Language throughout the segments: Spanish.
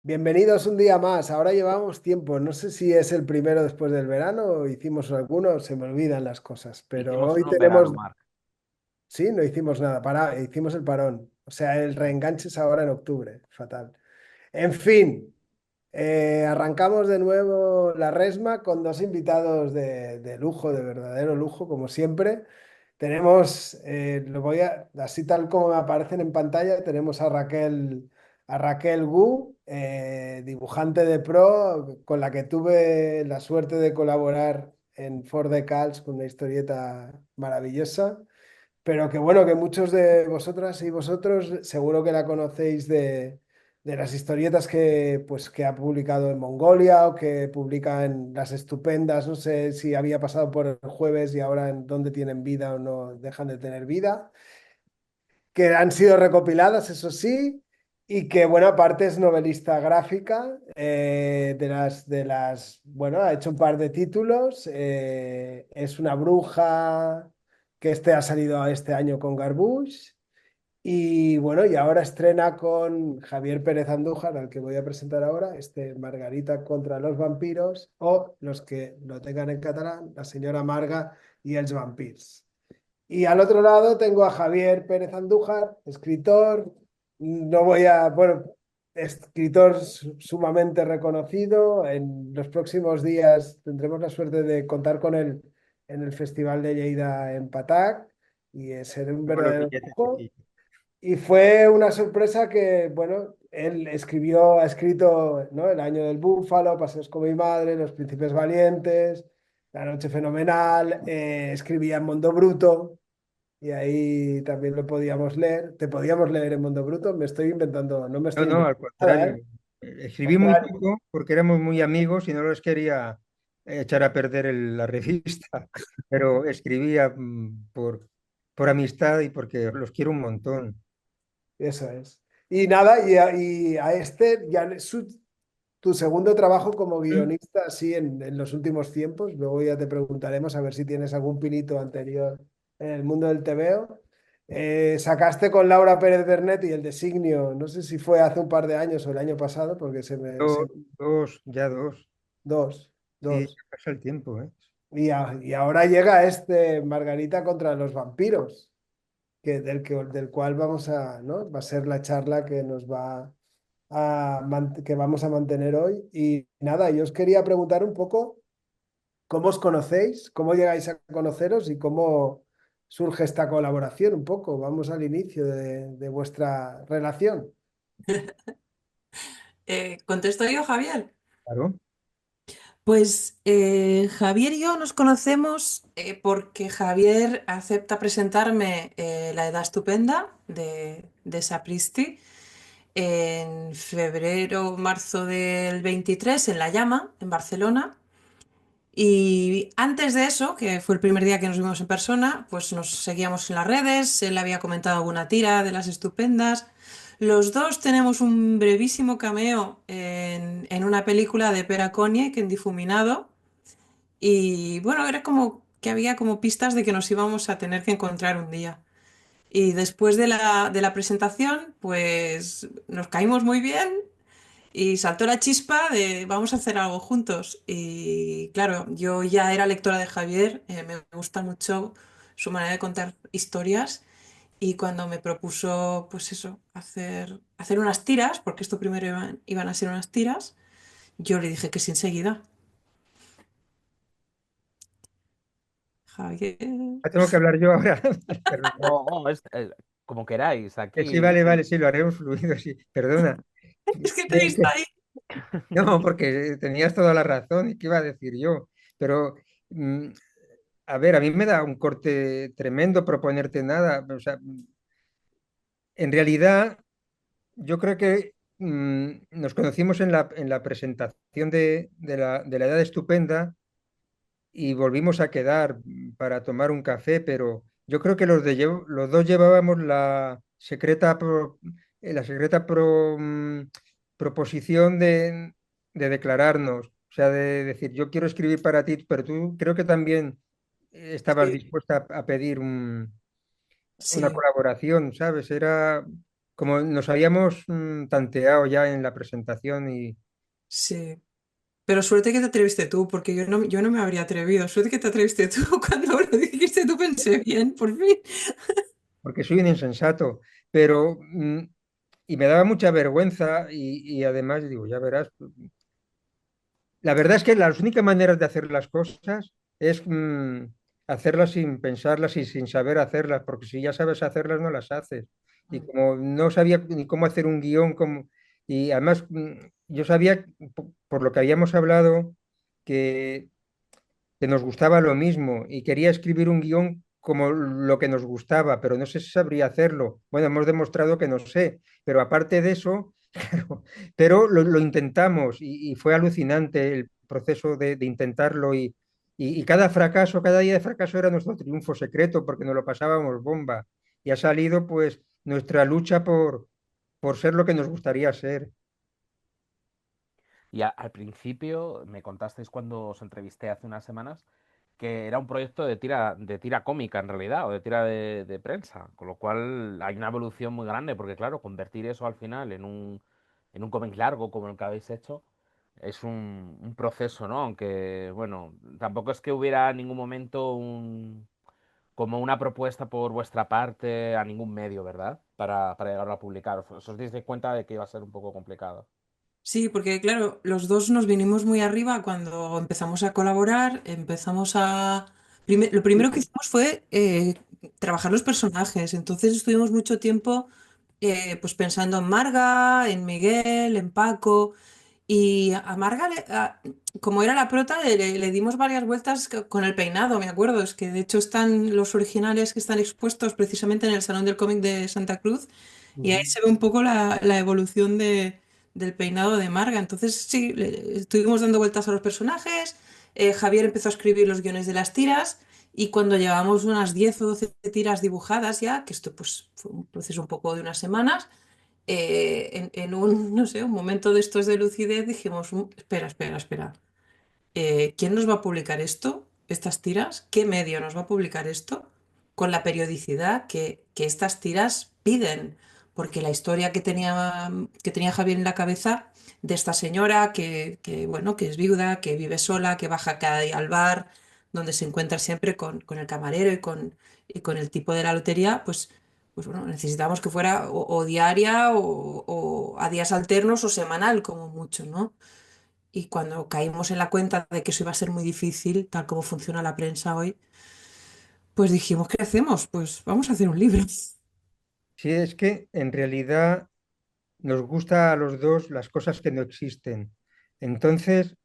Bienvenidos un día más. Ahora llevamos tiempo. No sé si es el primero después del verano o hicimos alguno, se me olvidan las cosas. Pero Hicimos hoy uno en verano, tenemos, Marc. sí, no hicimos nada. Hicimos el parón. O sea, el reenganche es ahora en octubre. Fatal. En fin. Arrancamos de nuevo la resma con dos invitados de lujo, de verdadero lujo, como siempre. Tenemos, así tal como me aparecen en pantalla, tenemos a Raquel Gu, dibujante de pro, con la que tuve la suerte de colaborar en Four Decals con una historieta maravillosa. Pero que bueno, que muchos de vosotras y vosotros seguro que la conocéis de las historietas que ha publicado en Mongolia o que publica en Las Estupendas. No sé si había pasado por el jueves y ahora en dónde tienen vida o no dejan de tener vida, que han sido recopiladas, eso sí, y que, bueno, aparte es novelista gráfica, bueno, ha hecho un par de títulos, es una bruja que ha salido este año con Garbush, y bueno, y ahora estrena con Javier Pérez Andújar, al que voy a presentar ahora, Margarita contra los vampiros, o los que lo tengan en catalán, la señora Marga y els vampirs. Y al otro lado tengo a Javier Pérez Andújar, escritor, no voy a, bueno, escritor sumamente reconocido. En los próximos días tendremos la suerte de contar con él en el Festival de Lleida en Patac y será un Tengo los verdadero billetes lujo. aquí. Y fue una sorpresa que, bueno, ha escrito, ¿no? El año del búfalo, Paseos con mi madre, Los príncipes valientes, La noche fenomenal, escribía en Mundo Bruto y ahí también lo podíamos leer. Te podíamos leer en Mundo Bruto, me estoy inventando, no me No, estoy no, inventando al nada, ¿eh? contrario. Escribí muy Contrario. poco porque éramos muy amigos y no los quería echar a perder la revista, pero escribía por amistad y porque los quiero un montón. Eso es. Y nada, y a ya tu segundo trabajo como ¿Mm? guionista, así en los últimos tiempos. Luego ya te preguntaremos a ver si tienes algún pinito anterior en el mundo del TVO. Sacaste con Laura Pérez Bernet y El Designio, no sé si fue hace un par de años o el año pasado, porque Dos, ya dos. dos, Sí, dos. ya pasa el tiempo, ¿eh? Y ahora llega Margarita contra los vampiros, del cual vamos a, ¿no? Va a ser la charla que nos va que vamos a mantener hoy. Y nada, yo os quería preguntar un poco cómo os conocéis, cómo llegáis a conoceros y cómo surge esta colaboración un poco. Vamos al inicio de vuestra relación. ¿Contesto yo, Javier? Claro. Pues Javier y yo nos conocemos porque Javier acepta presentarme La Edad Estupenda de Sapristi en febrero o marzo del 23 en La Llama, en Barcelona. Y antes de eso, que fue el primer día que nos vimos en persona, pues nos seguíamos en las redes, él había comentado alguna tira de las estupendas. Los dos tenemos un brevísimo cameo en una película de Pere Koniec en Difuminado. Y bueno, era como que había como pistas de que nos íbamos a tener que encontrar un día. Y después de la presentación, pues nos caímos muy bien y saltó la chispa de vamos a hacer algo juntos. Y claro, yo ya era lectora de Javier, me gusta mucho su manera de contar historias. Y cuando me propuso, pues eso, hacer unas tiras, porque esto primero iban a ser unas tiras, yo le dije que sí enseguida. Javier. Ah, tengo que hablar yo ahora. Perdón. No, como queráis, Sí, aquí. vale, vale, sí, lo haremos fluido, sí. Perdona. Es que te he visto ahí. No, porque tenías toda la razón y qué iba a decir yo. Pero, mm, a ver, a mí me da un corte tremendo proponerte nada. O sea, en realidad, yo creo que nos conocimos en la presentación de la Edad Estupenda y volvimos a quedar para tomar un café, pero yo creo que los dos llevábamos la secreta proposición de declararnos, o sea, de decir, yo quiero escribir para ti, pero tú creo que también estabas Sí, dispuesta a pedir una sí. colaboración, ¿sabes? Era... como nos habíamos tanteado ya en la presentación y Sí. Pero suerte que te atreviste tú, porque yo no me habría atrevido. Suerte que te atreviste tú. Cuando lo dijiste tú pensé bien, por fin. porque soy un insensato, pero y me daba mucha vergüenza y además digo, ya verás, la verdad es que las únicas maneras de hacer las cosas es hacerlas sin pensarlas y sin saber hacerlas, porque si ya sabes hacerlas no las haces. Y como no sabía ni cómo hacer un guión, y además yo sabía, por lo que habíamos hablado, que que nos gustaba lo mismo y quería escribir un guión como lo que nos gustaba, pero no sé si sabría hacerlo. Bueno, hemos demostrado que no sé, pero aparte de eso, pero lo intentamos y fue alucinante el proceso de intentarlo y cada fracaso, cada día de fracaso era nuestro triunfo secreto porque nos lo pasábamos bomba y ha salido pues nuestra lucha por ser lo que nos gustaría ser. Y al principio me contasteis cuando os entrevisté hace unas semanas que era un proyecto de tira cómica en realidad, o de tira de prensa, con lo cual hay una evolución muy grande, porque claro, convertir eso al final en un cómic largo como el que habéis hecho es un proceso, ¿no? Aunque, bueno, tampoco es que hubiera en ningún momento como una propuesta por vuestra parte a ningún medio, ¿verdad? Para llegarlo a publicar. Os disteis cuenta de que iba a ser un poco complicado. Sí, porque claro, los dos nos vinimos muy arriba cuando empezamos a colaborar, lo primero que hicimos fue trabajar los personajes, entonces estuvimos mucho tiempo pues pensando en Marga, en Miguel, en Paco, y a Marga, como era la prota, le dimos varias vueltas con el peinado, me acuerdo, es que de hecho están los originales que están expuestos precisamente en el Salón del Cómic de Santa Cruz. Y ahí Ujú. se ve un poco la evolución del peinado de Marga. Entonces, sí, estuvimos dando vueltas a los personajes. Javier empezó a escribir los guiones de las tiras. Y cuando llevamos unas 10 o 12 tiras dibujadas ya, que esto pues fue un proceso un poco de unas semanas, en un, no sé, un momento de estos de lucidez dijimos, espera, espera, espera. ¿Quién nos va a publicar esto? ¿Estas tiras? ¿Qué medio nos va a publicar esto? Con la periodicidad que estas tiras piden. Porque la historia que tenía Javier en la cabeza de esta señora bueno, que es viuda, que vive sola, que baja cada día al bar, donde se encuentra siempre con el camarero y con el tipo de la lotería, pues bueno, necesitamos que fuera o diaria o a días alternos o semanal, como mucho, ¿no? Y cuando caímos en la cuenta de que eso iba a ser muy difícil, tal como funciona la prensa hoy, pues dijimos, ¿qué hacemos? Pues vamos a hacer un libro. Sí, es que en realidad nos gusta a los dos las cosas que no existen. Entonces,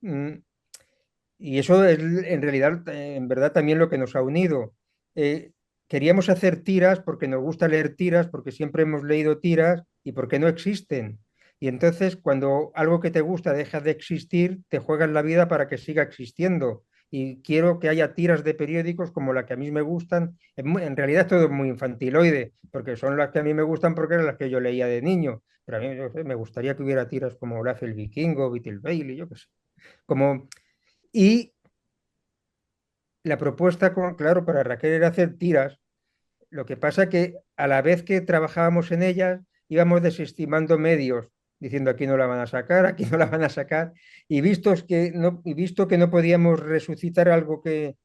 y eso es en realidad, en verdad, también lo que nos ha unido. Eh, Queríamos hacer tiras porque nos gusta leer tiras, porque siempre hemos leído tiras y porque no existen. Y entonces, cuando algo que te gusta deja de existir, te juegas la vida para que siga existiendo. Y quiero que haya tiras de periódicos como la que a mí me gustan. En realidad, todo es muy infantiloide, porque son las que a mí me gustan porque eran las que yo leía de niño. Pero a mí yo sé, me gustaría que hubiera tiras como Olaf el Vikingo, Beetle Bailey, yo qué sé. Como, y la propuesta, claro, para Raquel era hacer tiras. Lo que pasa que a la vez que trabajábamos en ellas, íbamos desestimando medios, diciendo aquí no la van a sacar, aquí no la van a sacar, y visto que no podíamos resucitar algo que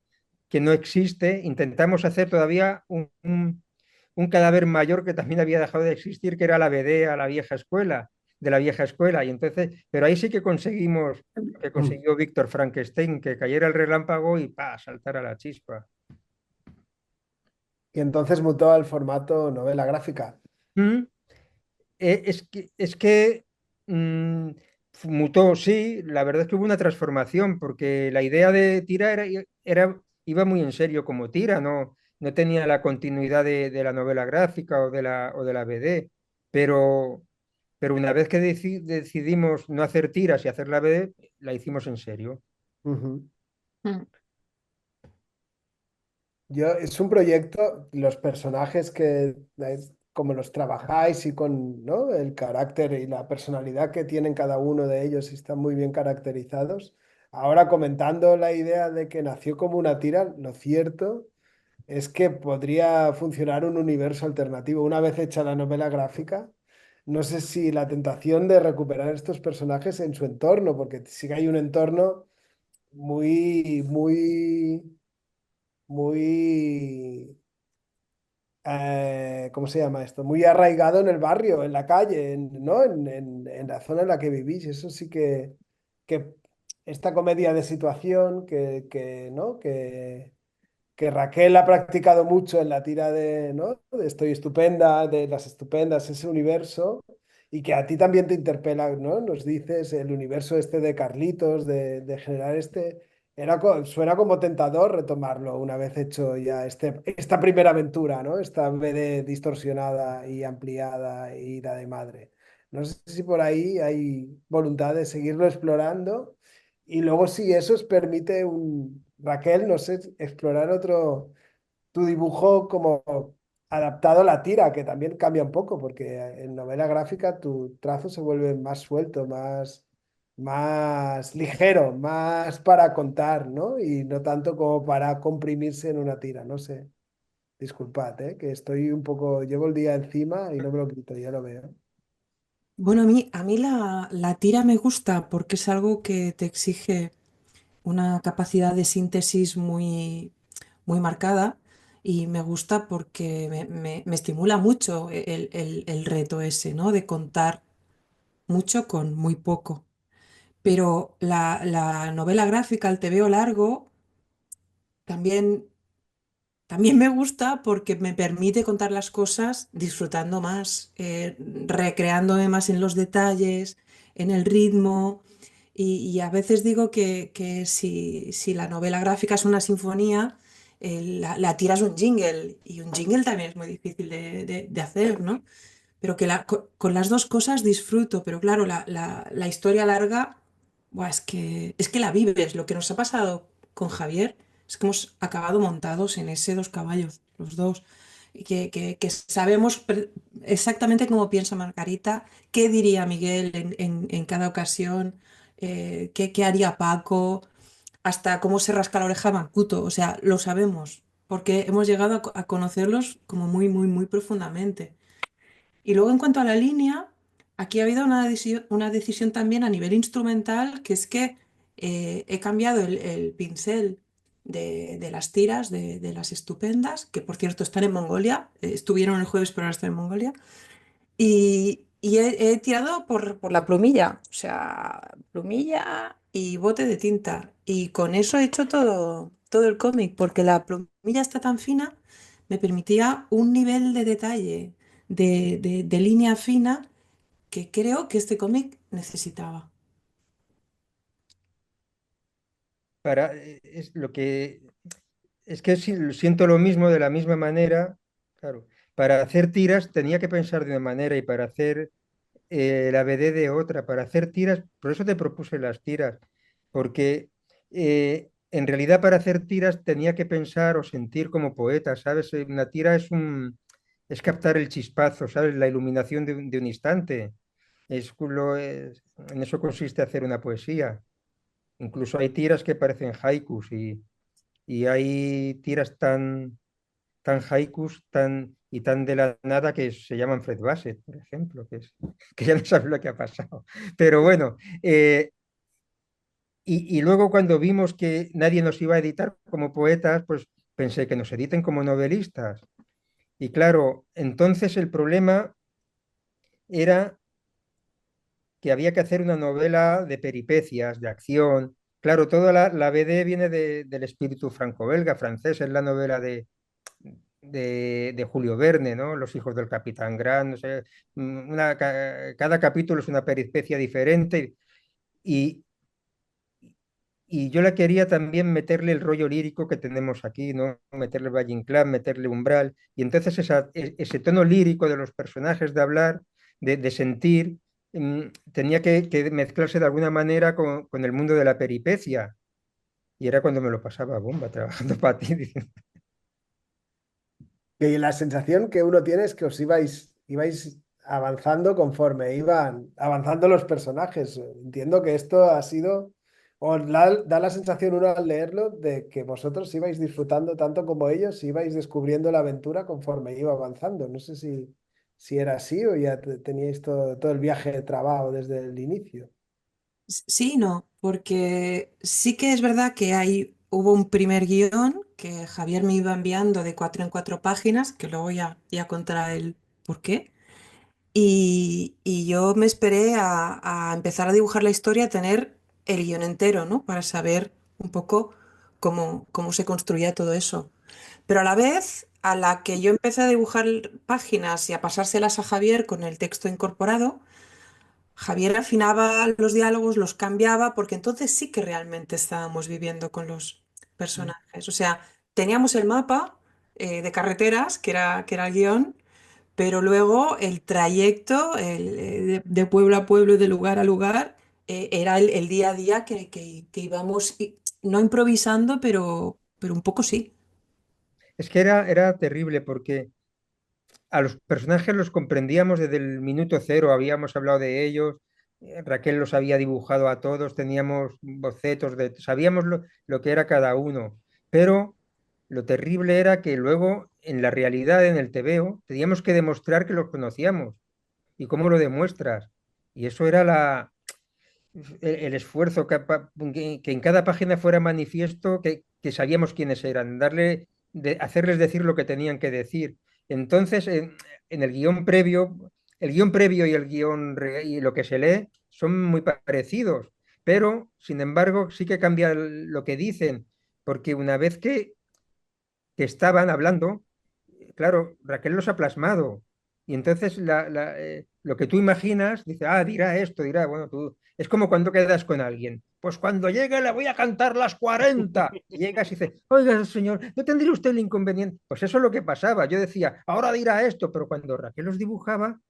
no existe, intentamos hacer todavía un cadáver mayor que también había dejado de existir, que era la BD a la vieja escuela, de la vieja escuela. Y entonces, pero ahí sí que conseguimos lo que consiguió Víctor Frankenstein, que cayera el relámpago y ¡pa! Saltara la chispa. Y entonces mutó al formato novela gráfica. Mm, es que mm, mutó, sí, la verdad es que hubo una transformación, porque la idea de tira iba muy en serio como tira, no tenía la continuidad de la novela gráfica o de la BD, pero, pero una vez que decidimos no hacer tiras y hacer la BD, la hicimos en serio. Ujú. Mm. Es un proyecto, los personajes como los trabajáis y con, ¿no? El carácter y la personalidad que tienen cada uno de ellos están muy bien caracterizados. Ahora comentando la idea de que nació como una tira, lo cierto es que podría funcionar un universo alternativo. Una vez hecha la novela gráfica, no sé si la tentación de recuperar estos personajes en su entorno, porque sí que hay un entorno muy, muy, muy, ¿cómo se llama esto? Muy arraigado en el barrio, en la calle, ¿no? En la zona en la que vivís. Eso sí que esta comedia de situación ¿no? Que Raquel ha practicado mucho en la tira de, ¿no? de Estoy Estupenda, de Las Estupendas, ese universo, y que a ti también te interpela, ¿no? Nos dices el universo este de Carlitos, de generar este. Suena como tentador retomarlo una vez hecho ya esta primera aventura, ¿no? Esta BD distorsionada y ampliada y la de madre. No sé si por ahí hay voluntad de seguirlo explorando y luego si eso os permite Raquel, no sé, explorar tu dibujo como adaptado a la tira, que también cambia un poco, porque en novela gráfica tu trazo se vuelve más suelto, más ligero, más para contar, ¿no? Y no tanto como para comprimirse en una tira, no sé. Disculpad, que estoy un poco, llevo el día encima y no me lo quito, ya lo veo. Bueno, a mí la tira me gusta porque es algo que te exige una capacidad de síntesis muy, muy marcada y me gusta porque me estimula mucho el reto ese, ¿no? De contar mucho con muy poco. Pero la novela gráfica, el TVO largo, también, también me gusta porque me permite contar las cosas disfrutando más, recreándome más en los detalles, en el ritmo. Y a veces digo que si la novela gráfica es una sinfonía, la tira es un jingle. Y un jingle también es muy difícil de hacer, ¿no? Pero que con las dos cosas disfruto, pero claro, la historia larga, buah, es que la vives. Lo que nos ha pasado con Javier es que hemos acabado montados en ese dos caballos, los dos, y que sabemos exactamente cómo piensa Margarita, qué diría Miguel en cada ocasión, qué haría Paco, hasta cómo se rasca la oreja Macuto, o sea, lo sabemos, porque hemos llegado a conocerlos como muy, muy, muy profundamente. Y luego en cuanto a la línea, aquí ha habido una decisión también a nivel instrumental, que es que he cambiado el pincel de las tiras de las estupendas, que por cierto están en Mongolia, estuvieron el jueves pero ahora están en Mongolia, y he tirado por la plumilla, o sea, plumilla y bote de tinta. Y con eso he hecho todo el cómic, porque la plumilla está tan fina, me permitía un nivel de detalle, de línea fina, que creo que este cómic necesitaba. Es lo que es que siento lo mismo de la misma manera. Claro, para hacer tiras tenía que pensar de una manera y para hacer la BD de otra, para hacer tiras, por eso te propuse las tiras, porque en realidad para hacer tiras tenía que pensar o sentir como poeta, ¿sabes? Una tira es captar el chispazo, ¿sabes? La iluminación de un instante. En eso consiste hacer una poesía. Incluso hay tiras que parecen haikus y hay tiras tan haikus y tan de la nada que se llaman Fred Bassett, por ejemplo, que ya no sabes lo que ha pasado. Pero bueno, y luego cuando vimos que nadie nos iba a editar como poetas, pues pensé que nos editen como novelistas. Y claro, entonces el problema era que había que hacer una novela de peripecias, de acción. Claro, toda la BD viene del espíritu franco-belga, francés, es la novela de Julio Verne, ¿no? Los hijos del Capitán Grant, no sé, cada capítulo es una peripecia diferente y, y yo la quería también meterle el rollo lírico que tenemos aquí, ¿no? Meterle Valle Inclán, meterle Umbral, y entonces ese tono lírico de los personajes de hablar, de sentir, tenía que mezclarse de alguna manera con el mundo de la peripecia, y era cuando me lo pasaba bomba trabajando para ti. Y la sensación que uno tiene es que ibais avanzando conforme iban avanzando los personajes. Entiendo que esto ha sido, da la sensación uno al leerlo de que vosotros ibais disfrutando tanto como ellos, ibais descubriendo la aventura conforme iba avanzando. No sé si era así o ya teníais todo el viaje de trabajo desde el inicio. Sí, y no, porque sí que es verdad que hubo un primer guión que Javier me iba enviando de 4 en 4 páginas, que luego ya contará el por qué. Y yo me esperé a empezar a dibujar la historia, a tener el guión entero, ¿no? Para saber un poco cómo se construía todo eso. Pero a la vez, a la que yo empecé a dibujar páginas y a pasárselas a Javier con el texto incorporado, Javier afinaba los diálogos, los cambiaba, porque entonces sí que realmente estábamos viviendo con los Mm. personajes. O sea, teníamos el mapa de carreteras, que era el guión, pero luego el trayecto de pueblo a pueblo, de lugar a lugar, era el día a día que íbamos, no improvisando, pero un poco sí. Es que era terrible porque a los personajes los comprendíamos desde el minuto cero, habíamos hablado de ellos, Raquel los había dibujado a todos, teníamos bocetos, sabíamos lo que era cada uno, pero lo terrible era que luego en la realidad, en el tebeo, teníamos que demostrar que los conocíamos. ¿Y cómo lo demuestras? Y eso era el esfuerzo, que en cada página fuera manifiesto que sabíamos quiénes eran, hacerles decir lo que tenían que decir. Entonces, en el guión previo y el y lo que se lee son muy parecidos, pero, sin embargo, sí que cambia lo que dicen, porque una vez que estaban hablando, claro, Raquel los ha plasmado. Y entonces lo que tú imaginas, dice, dirá esto, dirá, bueno, tú, es como cuando quedas con alguien. Pues cuando llegue le voy a cantar las 40. Y llegas y dices, oiga, señor, ¿no tendría usted el inconveniente? Pues eso es lo que pasaba. Yo decía, ahora dirá esto, pero cuando Raquel los dibujaba,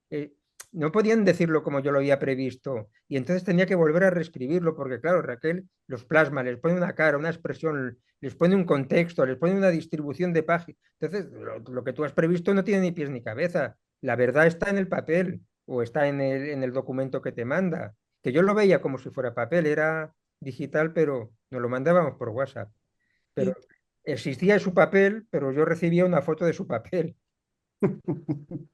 no podían decirlo como yo lo había previsto. Y entonces tenía que volver a reescribirlo, porque claro, Raquel los plasma, les pone una cara, una expresión, les pone un contexto, les pone una distribución de páginas. Entonces, lo que tú has previsto no tiene ni pies ni cabeza. La verdad está en el papel o está en el documento que te manda. Que yo lo veía como si fuera papel, era digital, pero nos lo mandábamos por WhatsApp. Pero Sí. existía su papel, pero yo recibía una foto de su papel.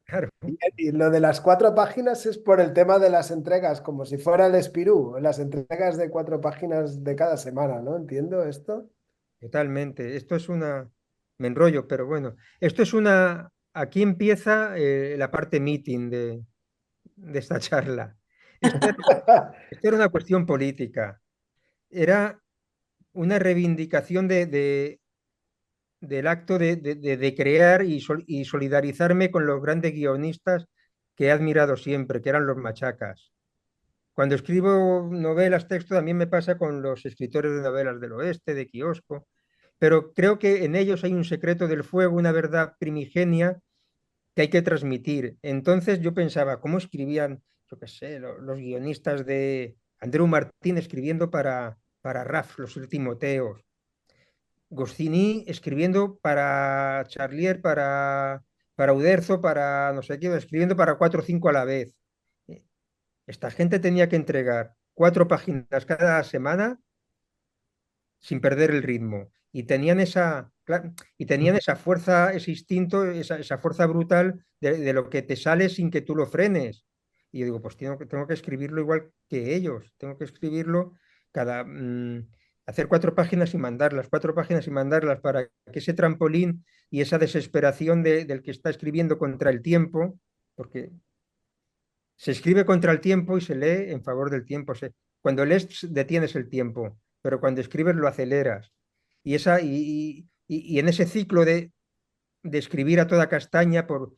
Claro, Y lo de las 4 páginas es por el tema de las entregas, como si fuera el Espirú, las entregas de 4 páginas de cada semana, ¿no? ¿Entiendo esto? totalmente. Esto es una... Me enrollo, pero bueno. Esto es una... Aquí empieza la parte meeting de esta charla. Esto era, esto era una cuestión política. Era una reivindicación del acto de crear y solidarizarme con los grandes guionistas que he admirado siempre, que eran los machacas. Cuando escribo novelas, texto, también me pasa con los escritores de novelas del oeste, de kiosco, pero creo que en ellos hay un secreto del fuego, una verdad primigenia que hay que transmitir. Entonces yo pensaba, ¿cómo escribían, yo qué sé, los guionistas de Andreu Martín escribiendo para RAF, los Timoteos? Goscinny escribiendo para Charlier, para Uderzo, para no sé qué, escribiendo para 4 o 5 a la vez. Eh, Esta gente tenía que entregar 4 páginas cada semana sin perder el ritmo. Y tenían esa fuerza, ese instinto, esa fuerza brutal de lo que te sale sin que tú lo frenes. Y yo digo, pues tengo que escribirlo igual que ellos, tengo que escribirlo cada... hacer 4 páginas y mandarlas, 4 páginas y mandarlas para que ese trampolín y esa desesperación del que está escribiendo contra el tiempo, porque se escribe contra el tiempo y se lee en favor del tiempo. Cuando lees detienes el tiempo, pero cuando escribes lo aceleras. Y en ese ciclo de escribir a toda castaña por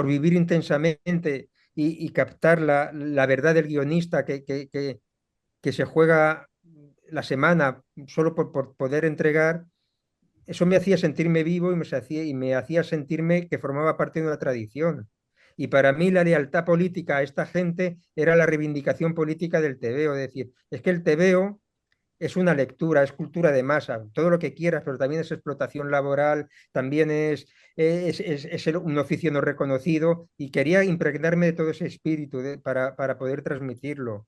vivir intensamente y captar la verdad del guionista que se juega la semana solo por poder entregar, eso me hacía sentirme vivo y me hacía sentirme que formaba parte de una tradición. Y para mí la lealtad política a esta gente era la reivindicación política del tebeo. Es decir, es que el tebeo es una lectura, es cultura de masa, todo lo que quieras, pero también es explotación laboral, también un oficio no reconocido y quería impregnarme de todo ese espíritu para poder transmitirlo.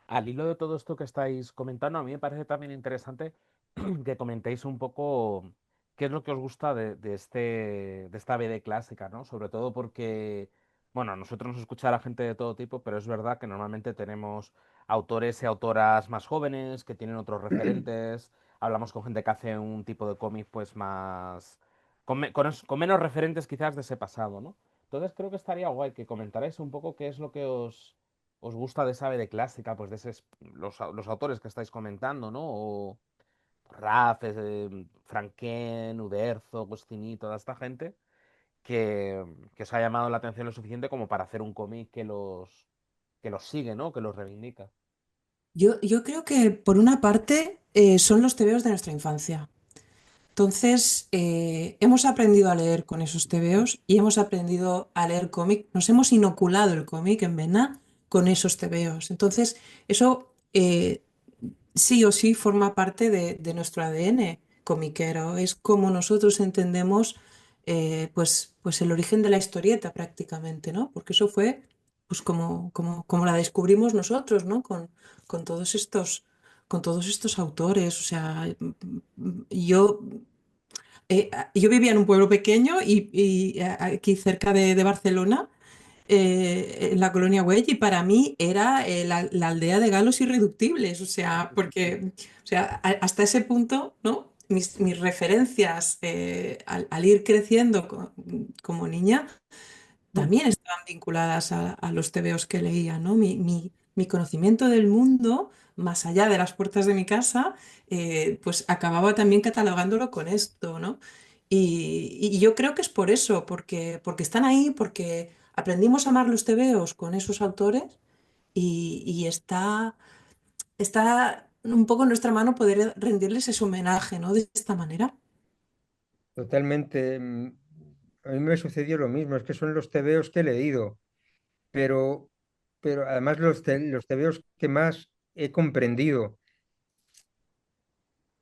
Al hilo de todo esto que estáis comentando, a mí me parece también interesante que comentéis un poco ¿qué es lo que os gusta de esta BD clásica, ¿no? Sobre todo porque, bueno, a nosotros nos escucha la gente de todo tipo, pero es verdad que normalmente tenemos autores y autoras más jóvenes que tienen otros referentes. Hablamos con gente que hace un tipo de cómic pues más... con menos referentes quizás de ese pasado, ¿no? Entonces creo que estaría guay que comentarais un poco qué es lo que os gusta de esa BD clásica, pues de los autores que estáis comentando, ¿no? O, Raf, Franquén, Uderzo, Agostini, toda esta gente que os ha llamado la atención lo suficiente como para hacer un cómic que los sigue, ¿no? Que los reivindica. Yo creo que por una parte son los tebeos de nuestra infancia. Entonces, hemos aprendido a leer con esos tebeos y hemos aprendido a leer cómic. Nos hemos inoculado el cómic en vena con esos tebeos. Entonces, eso sí o sí forma parte de nuestro ADN comiquero. Es como nosotros entendemos pues el origen de la historieta prácticamente, ¿no? Porque eso fue pues como la descubrimos nosotros, ¿no? Con todos estos, con todos estos autores. O sea, yo, yo vivía en un pueblo pequeño y aquí cerca de Barcelona en la colonia Güell y para mí era la aldea de galos irreductibles, o sea, porque o sea, hasta ese punto, ¿no? Mis referencias al ir creciendo como niña también estaban vinculadas a los tebeos que leía, ¿no? Mi conocimiento del mundo, más allá de las puertas de mi casa, pues acababa también catalogándolo con esto, ¿no? Y yo creo que es por eso, porque están ahí, porque aprendimos a amar los tebeos con esos autores y está un poco en nuestra mano poder rendirles ese homenaje, ¿no? De esta manera. Totalmente. A mí me sucedió lo mismo, es que son los tebeos que he leído, pero, pero además los tebeos que más he comprendido.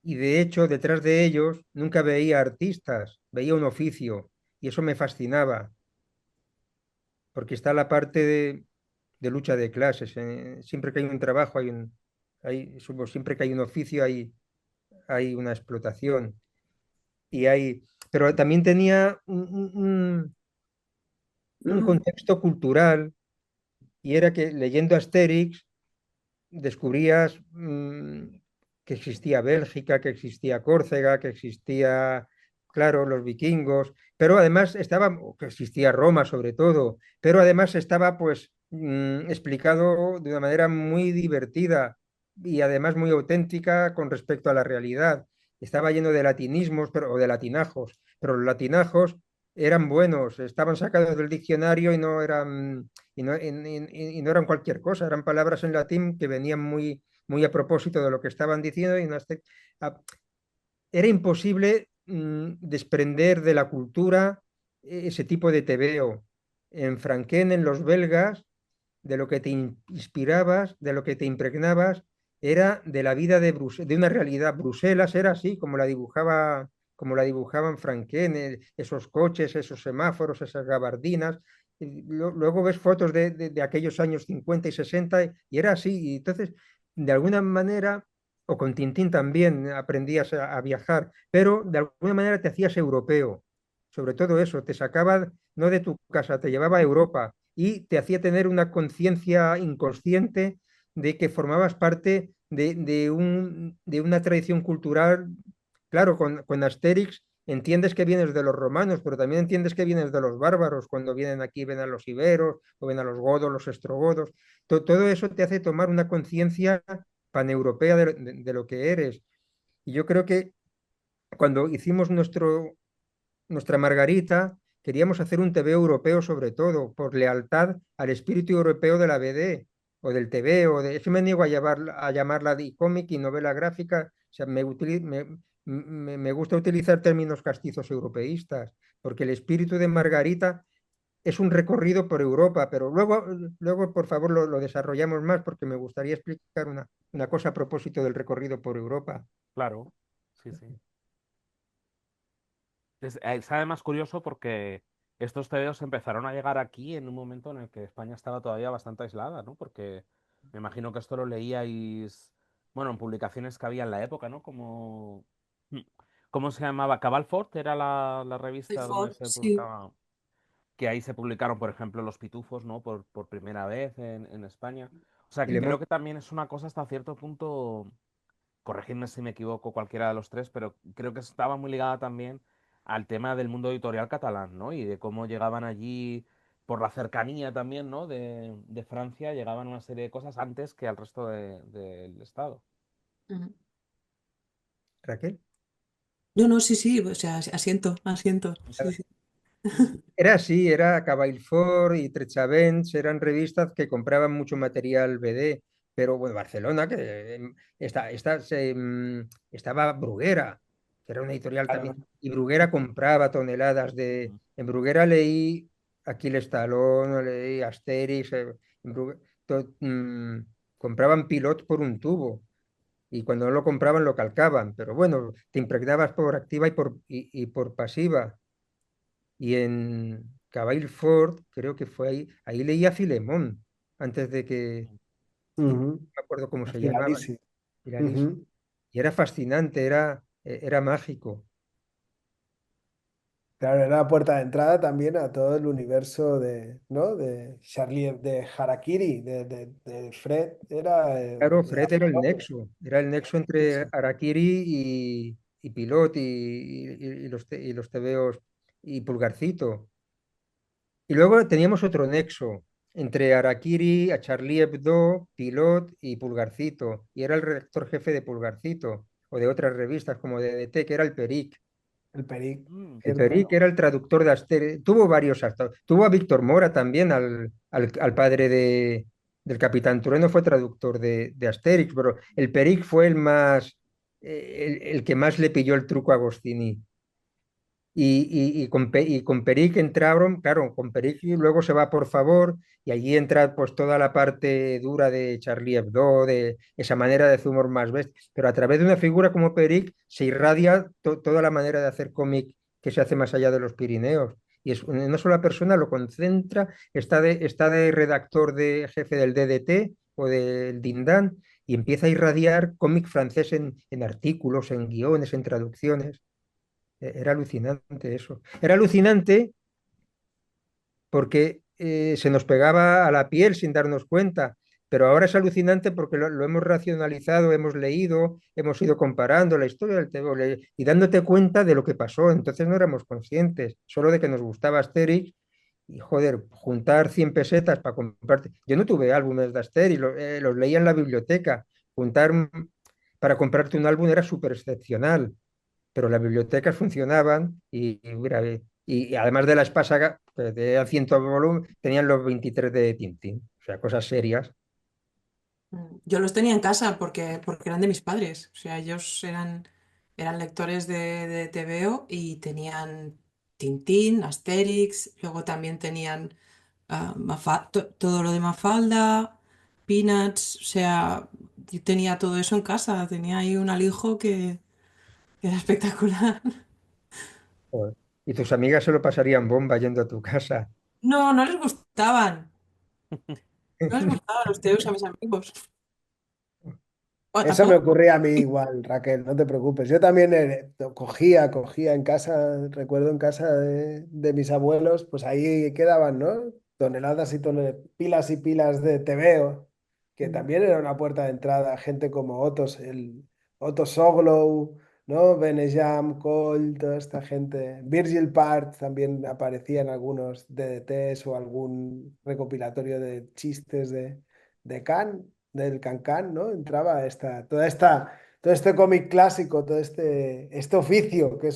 Y de hecho, detrás de ellos nunca veía artistas, veía un oficio, y eso me fascinaba, porque está la parte de lucha de clases. Siempre que hay un trabajo, siempre que hay un oficio, hay una explotación. Y pero también tenía un contexto cultural, y era que leyendo Asterix descubrías que existía Bélgica, que existía Córcega, que existía, claro, los vikingos, pero además estaba, que existía Roma sobre todo, pero además estaba pues explicado de una manera muy divertida y además muy auténtica con respecto a la realidad. Estaba lleno de latinismos o de latinajos, pero los latinajos eran buenos, estaban sacados del diccionario y no eran cualquier cosa, eran palabras en latín que venían muy a propósito de lo que estaban diciendo a- era imposible desprender de la cultura ese tipo de tebeo. En Franquén, en los belgas, de lo que te inspirabas, de lo que te impregnabas, era de la vida de una realidad. Bruselas era así, como la dibujaban Franquén, esos coches, esos semáforos, esas gabardinas. Y luego ves fotos de aquellos años 50 y 60 y era así. Y entonces, de alguna manera, o con Tintín también aprendías a viajar, pero de alguna manera te hacías europeo. Sobre todo eso, te sacaba no de tu casa, te llevaba a Europa y te hacía tener una conciencia inconsciente de que formabas parte de una tradición cultural. Claro, con Asterix entiendes que vienes de los romanos, pero también entiendes que vienes de los bárbaros. Cuando vienen aquí, ven a los iberos, o ven a los godos, los ostrogodos. Todo eso te hace tomar una conciencia paneuropea de lo que eres. Y yo creo que cuando hicimos nuestra Margarita, queríamos hacer un TV europeo sobre todo, por lealtad al espíritu europeo de la BD o del TV, es que me niego a llamarla de cómic y novela gráfica, o sea, me gusta utilizar términos castizos europeístas, porque el espíritu de Margarita es un recorrido por Europa, pero luego por favor, lo desarrollamos más porque me gustaría explicar una cosa a propósito del recorrido por Europa. Claro, sí, sí. Es además curioso porque estos tebeos empezaron a llegar aquí en un momento en el que España estaba todavía bastante aislada, ¿no? Porque me imagino que esto lo leíais, bueno, en publicaciones que había en la época, ¿no? Como, ¿Cómo se llamaba? Cabalfort era la revista donde se Sí. publicaba, que ahí se publicaron, por ejemplo, Los Pitufos, ¿no? Por primera vez en España. O sea, Y que Le creo Monde. que también es una cosa hasta cierto punto, corregidme si me equivoco cualquiera de los tres, pero creo que estaba muy ligada también al tema del mundo editorial catalán, ¿no? Y de cómo llegaban allí, por la cercanía también, ¿no? De Francia, llegaban una serie de cosas antes que al resto del Estado. Ujú. Raquel. No, no, sí, sí, o sea, asiento, asiento. Sí, sí. Era así, era Cabailfort y Trechavents, eran revistas que compraban mucho material BD, pero bueno, Barcelona, que estaba Bruguera, que era una editorial Claro. también, y Bruguera compraba toneladas de... Mm. En Bruguera leí Aquiles Talón, leí Asterix, en compraban Pilot por un tubo, y cuando no lo compraban lo calcaban, pero bueno, te impregnabas por activa y por pasiva. Y en Ford creo que fue ahí leía Filemón, antes de que, no Ujú. me acuerdo cómo se llamaba, Finalísimo. Iralis. Ujú. Y era fascinante, era mágico. Claro, era la puerta de entrada también a todo el universo de, ¿no? De Charlie, de Harakiri, de Fred, era Claro, era Fred era el nexo entre eso. Harakiri y Pilot y los tebeos y Pulgarcito. Y luego teníamos otro nexo entre Harakiri, a Charlie Hebdo, Pilot y Pulgarcito. Y era el redactor jefe de Pulgarcito o de otras revistas como DDT, que era el Peric. El Peric, Mm. El Peric cierto. era el traductor de Asterix. Tuvo varios actores. Tuvo a Víctor Mora también, al padre del Capitán Trueno, fue traductor de Asterix, pero el Peric fue el que más le pilló el truco a Agostini. Y con Peric entraron, claro, con Peric y luego se va por favor, y allí entra pues toda la parte dura de Charlie Hebdo, de esa manera de hacer humor más bestia, pero a través de una figura como Peric se irradia toda la manera de hacer cómic que se hace más allá de los Pirineos. Y es una sola persona, lo concentra, está de redactor de jefe del DDT o del Dindan, y empieza a irradiar cómic francés en artículos, en guiones, en traducciones. Era alucinante eso. Era alucinante porque se nos pegaba a la piel sin darnos cuenta, pero ahora es alucinante porque lo hemos racionalizado, hemos leído, hemos ido comparando la historia del TV y dándote cuenta de lo que pasó. Entonces no éramos conscientes, solo de que nos gustaba Asterix y joder, juntar 100 pesetas para comprarte. Yo no tuve álbumes de Asterix, los leía en la biblioteca. Juntar para comprarte un álbum era súper excepcional, pero las bibliotecas funcionaban mira, y además de la Espasa, que tenían 100 volúmenes, tenían los 23 de Tintín, o sea, cosas serias. Yo los tenía en casa porque eran de mis padres. O sea, ellos eran lectores de TVO y tenían Tintín, Asterix, luego también tenían todo lo de Mafalda, Peanuts, o sea, yo tenía todo eso en casa, tenía ahí un alijo que era espectacular. Joder. Y tus amigas se lo pasarían bomba yendo a tu casa. No, no les gustaban, no les gustaban los teos a mis amigos. O Eso me tampoco. ocurría a mí igual, Raquel, no te preocupes. Yo también cogía en casa, recuerdo en casa de mis abuelos, pues ahí quedaban, ¿no? Toneladas pilas y pilas de tebeo, que también era una puerta de entrada, gente como Otto Soglow, ¿no? Benejam, Cole, toda esta gente. Virgil Part también aparecía en algunos DDTs o algún recopilatorio de chistes de Can del Can-Can, ¿no? Entraba todo este cómic clásico, todo este oficio, que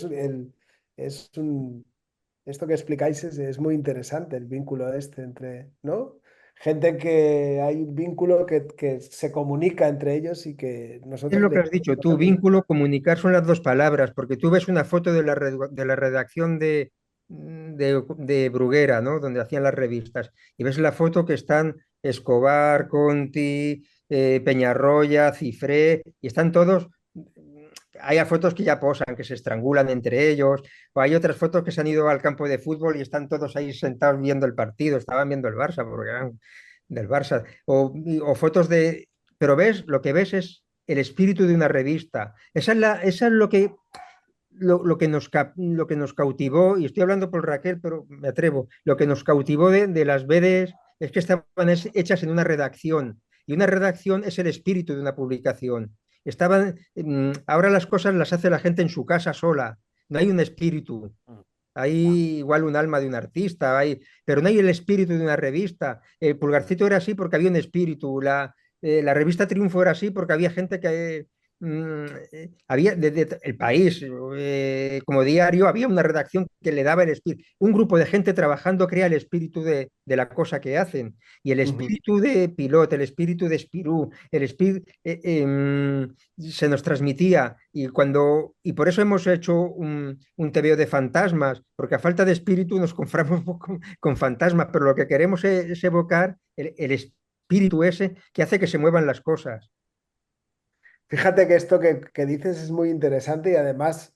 esto que explicáis es muy interesante, el vínculo este entre, ¿no? Gente que hay un vínculo que se comunica entre ellos y que Es nosotros lo que le has dicho tú, conocemos. vínculo, comunicar son las dos palabras, porque tú ves una foto de la redacción de Bruguera, ¿no? Donde hacían las revistas, y ves la foto que están Escobar, Conti, Peñarroya, Cifré, y están todos, hay fotos que ya posan, que se estrangulan entre ellos, o hay otras fotos que se han ido al campo de fútbol y están todos ahí sentados viendo el partido, estaban viendo el Barça, porque eran del Barça, o fotos de... Pero ves, lo que ves es el espíritu de una revista. Esa es lo que lo que nos cautivó, y estoy hablando por Raquel, pero me atrevo, lo que nos cautivó de las BDs es que estaban hechas en una redacción, y una redacción es el espíritu de una publicación. Ahora las cosas las hace la gente en su casa sola, no hay un espíritu. Mm. Hay igual un alma de un artista, pero no hay el espíritu de una revista. El Pulgarcito era así porque había un espíritu. La revista Triunfo era así porque había gente que había El País, como diario, había una redacción que le daba el espíritu. Un grupo de gente trabajando crea el espíritu de la cosa que hacen. Y el Ujú. espíritu de Pilot, el espíritu de Spirú, el espíritu se nos transmitía. Y por eso hemos hecho un TVO de fantasmas, porque a falta de espíritu nos conformamos con fantasmas, pero lo que queremos es evocar el espíritu ese que hace que se muevan las cosas. Fíjate que esto que dices es muy interesante y además,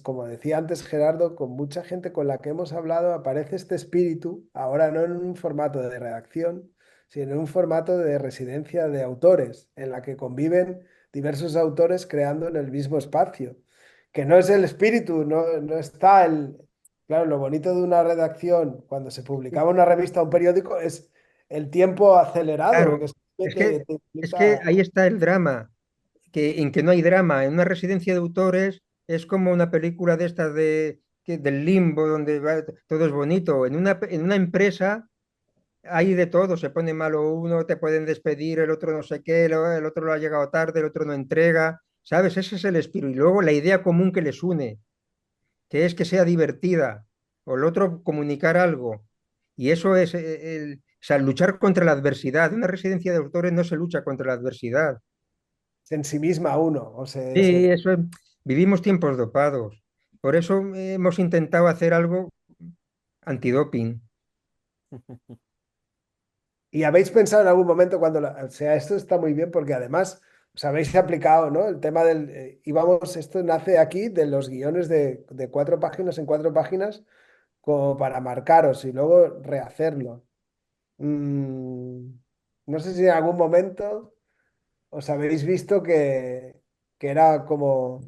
como decía antes Gerardo, con mucha gente con la que hemos hablado aparece este espíritu, ahora no en un formato de redacción, sino en un formato de residencia de autores, en la que conviven diversos autores creando en el mismo espacio, que no es el espíritu, no está el... Claro, lo bonito de una redacción, cuando se publicaba una revista o un periódico, es el tiempo acelerado, Claro, que es que, te es que implica... ahí está el drama, en que no hay drama. En una residencia de autores es como una película de estas del limbo, donde todo es bonito. En una empresa hay de todo, se pone malo uno, te pueden despedir, el otro no sé qué, el otro lo ha llegado tarde, el otro no entrega, ¿sabes? Ese es el espíritu. Y luego la idea común que les une, que es que sea divertida, o el otro comunicar algo. Y eso es o sea, luchar contra la adversidad. En una residencia de autores no se lucha contra la adversidad. Se ensimisma uno, o se, Sí, se- vivimos tiempos dopados. Por eso hemos intentado hacer algo antidoping. ¿Y habéis pensado en algún momento cuando, o sea, esto está muy bien porque además os habéis aplicado, ¿no? El tema del, íbamos, esto nace aquí de los guiones de 4 páginas en 4 páginas como para marcaros y luego rehacerlo. Mm, no sé si en algún momento os habéis visto que era como,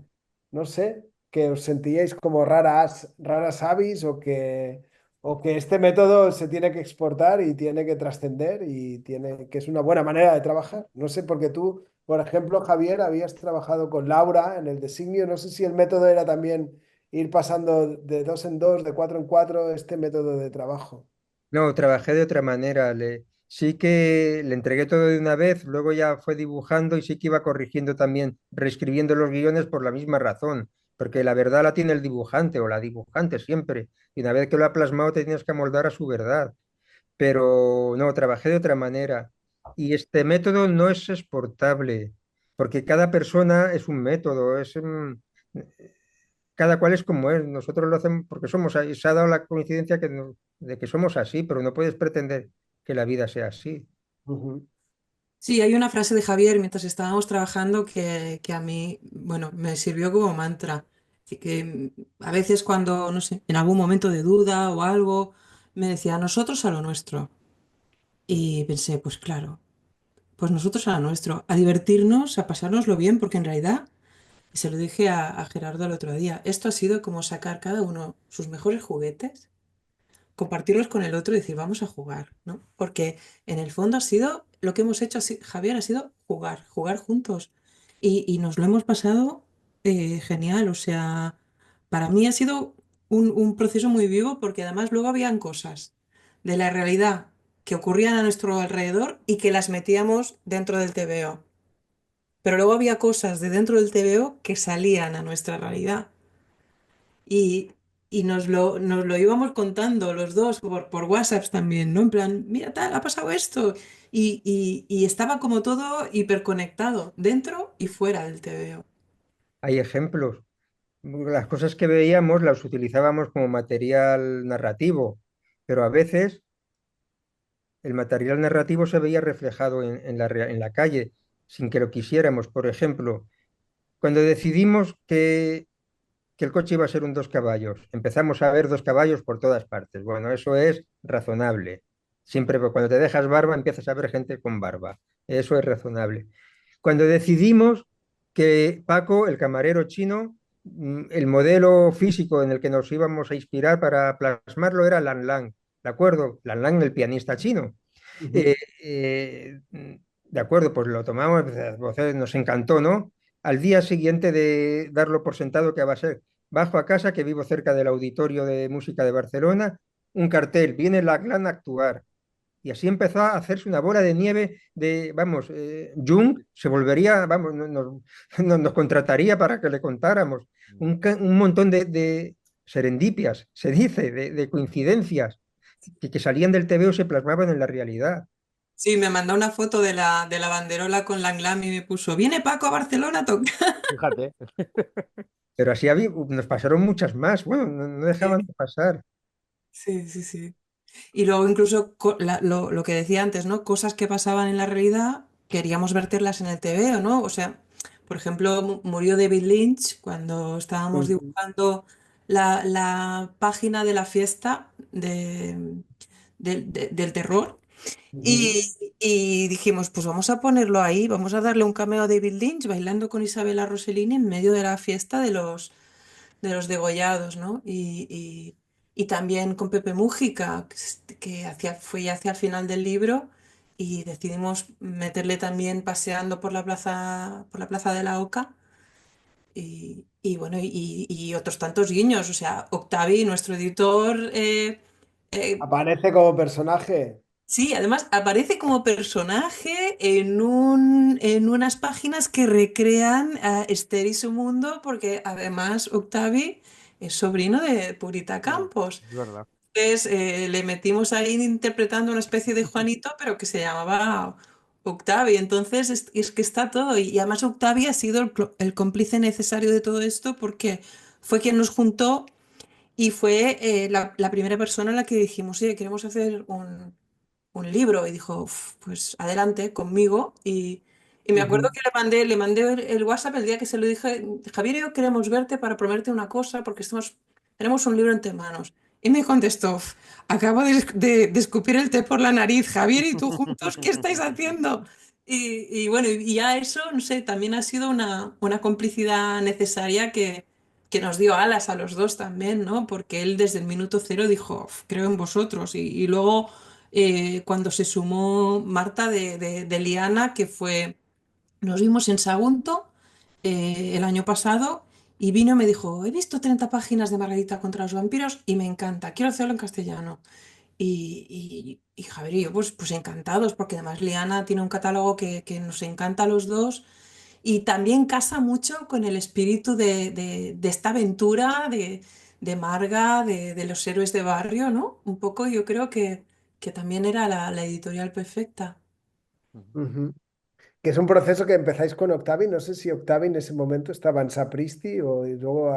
no sé, que os sentíais como raras avis o que este método se tiene que exportar y tiene que trascender y tiene, que es una buena manera de trabajar. No sé, porque tú, por ejemplo, Javier, habías trabajado con Laura en el designio. No sé si el método era también ir pasando de 2 en 2, de 4 en 4, este método de trabajo. No, trabajé de otra manera. Sí que le entregué todo de una vez, luego ya fue dibujando y sí que iba corrigiendo también, reescribiendo los guiones por la misma razón, porque la verdad la tiene el dibujante o la dibujante siempre, y una vez que lo ha plasmado te tienes que amoldar a su verdad. Pero no, trabajé de otra manera. Y este método no es exportable, porque cada persona es un método, cada cual es como es. Nosotros lo hacemos porque somos así. Se ha dado la coincidencia de que somos así, pero no puedes pretender que la vida sea así. Ujú. Sí, hay una frase de Javier mientras estábamos trabajando que a mí, bueno, me sirvió como mantra. Así que a veces cuando, no sé, en algún momento de duda o algo, me decía, nosotros a lo nuestro. Y pensé, pues claro, pues nosotros a lo nuestro, a divertirnos, a pasárnoslo bien, porque en realidad, y se lo dije a Gerardo el otro día, esto ha sido como sacar cada uno sus mejores juguetes, compartirlos con el otro y decir, vamos a jugar, ¿no? Porque en el fondo ha sido, lo que hemos hecho, Javier, ha sido jugar, jugar juntos. Y nos lo hemos pasado genial. O sea, para mí ha sido un proceso muy vivo porque además luego habían cosas de la realidad que ocurrían a nuestro alrededor y que las metíamos dentro del TVO. Pero luego había cosas de dentro del TVO que salían a nuestra realidad. Y, y nos lo íbamos contando los dos por WhatsApps también, ¿no? En plan, mira tal, ha pasado esto. Y estaba como todo hiperconectado, dentro y fuera del TVO. Hay ejemplos. Las cosas que veíamos las utilizábamos como material narrativo, pero a veces el material narrativo se veía reflejado en la calle sin que lo quisiéramos. Por ejemplo, cuando decidimos que el coche iba a ser un 2 caballos. Empezamos a ver 2 caballos por todas partes. Bueno, eso es razonable. Siempre cuando te dejas barba empiezas a ver gente con barba. Eso es razonable. Cuando decidimos que Paco, el camarero chino, el modelo físico en el que nos íbamos a inspirar para plasmarlo era Lan Lang, ¿de acuerdo? Lan Lang, el pianista chino. Ujú. Eh, de acuerdo, pues lo tomamos, pues, nos encantó, ¿no? Al día siguiente de darlo por sentado que va a ser, bajo a casa, que vivo cerca del Auditorio de Música de Barcelona, un cartel, viene la Lan a actuar. Y así empezó a hacerse una bola de nieve de, vamos, Jung se volvería, vamos, nos contrataría para que le contáramos un montón de serendipias, se dice, de coincidencias que salían del TVO se plasmaban en la realidad. Sí, me mandó una foto de la banderola con Langlam y me puso, ¿viene Paco a Barcelona a tocar? Fíjate. Pero así nos pasaron muchas más, bueno, no Sí, dejaban de pasar. sí, sí, sí. Y luego incluso lo que decía antes, ¿no? Cosas que pasaban en la realidad, queríamos verterlas en el TVO, ¿no? O sea, por ejemplo, murió David Lynch cuando estábamos Ujú. dibujando la página de la fiesta del terror. Ujú. Y dijimos, pues vamos a ponerlo ahí, vamos a darle un cameo a David Lynch bailando con Isabella Rossellini en medio de la fiesta de los degollados, ¿no? Y también con Pepe Mújica, que fue ya hacia el final del libro, y decidimos meterle también paseando por la plaza de la Oca, y bueno, y otros tantos guiños, o sea, Octavi, nuestro editor, eh, Aparece como personaje. sí, además aparece como personaje en unas páginas que recrean a Esther y su mundo, porque además Octavi es sobrino de Purita Mm, Campos. es verdad. Entonces le metimos ahí interpretando una especie de Juanito, pero que se llamaba Octavi. Entonces es que está todo. Y además Octavi ha sido el cómplice necesario de todo esto porque fue quien nos juntó y fue la primera persona a la que dijimos, oye, queremos hacer un libro y dijo, "Uf, pues adelante conmigo". Y me acuerdo Ujú. que le mandé el WhatsApp el día que se lo dije, Javier y yo queremos verte para prometerte una cosa porque tenemos un libro entre manos. Y me contestó, "Uf, acabo de escupir el té por la nariz, Javier y tú juntos, ¿qué estáis haciendo?". Y bueno, y ya eso, no sé, también ha sido una complicidad necesaria que nos dio alas a los dos también, ¿no? Porque él desde el minuto cero dijo, "Uf, creo en vosotros". Y luego cuando se sumó Marta de Liana, que fue, nos vimos en Sagunto el año pasado y vino y me dijo, he visto 30 páginas de Margarita contra los vampiros y me encanta, quiero hacerlo en castellano. Y Javier y yo, pues encantados, porque además Liana tiene un catálogo que nos encanta a los dos y también casa mucho con el espíritu de esta aventura de Marga, de los héroes de barrio, ¿no? Un poco yo creo que también era la editorial perfecta. Ujú. Que es un proceso que empezáis con Octavi. No sé si Octavi en ese momento estaba en Sapristi o y luego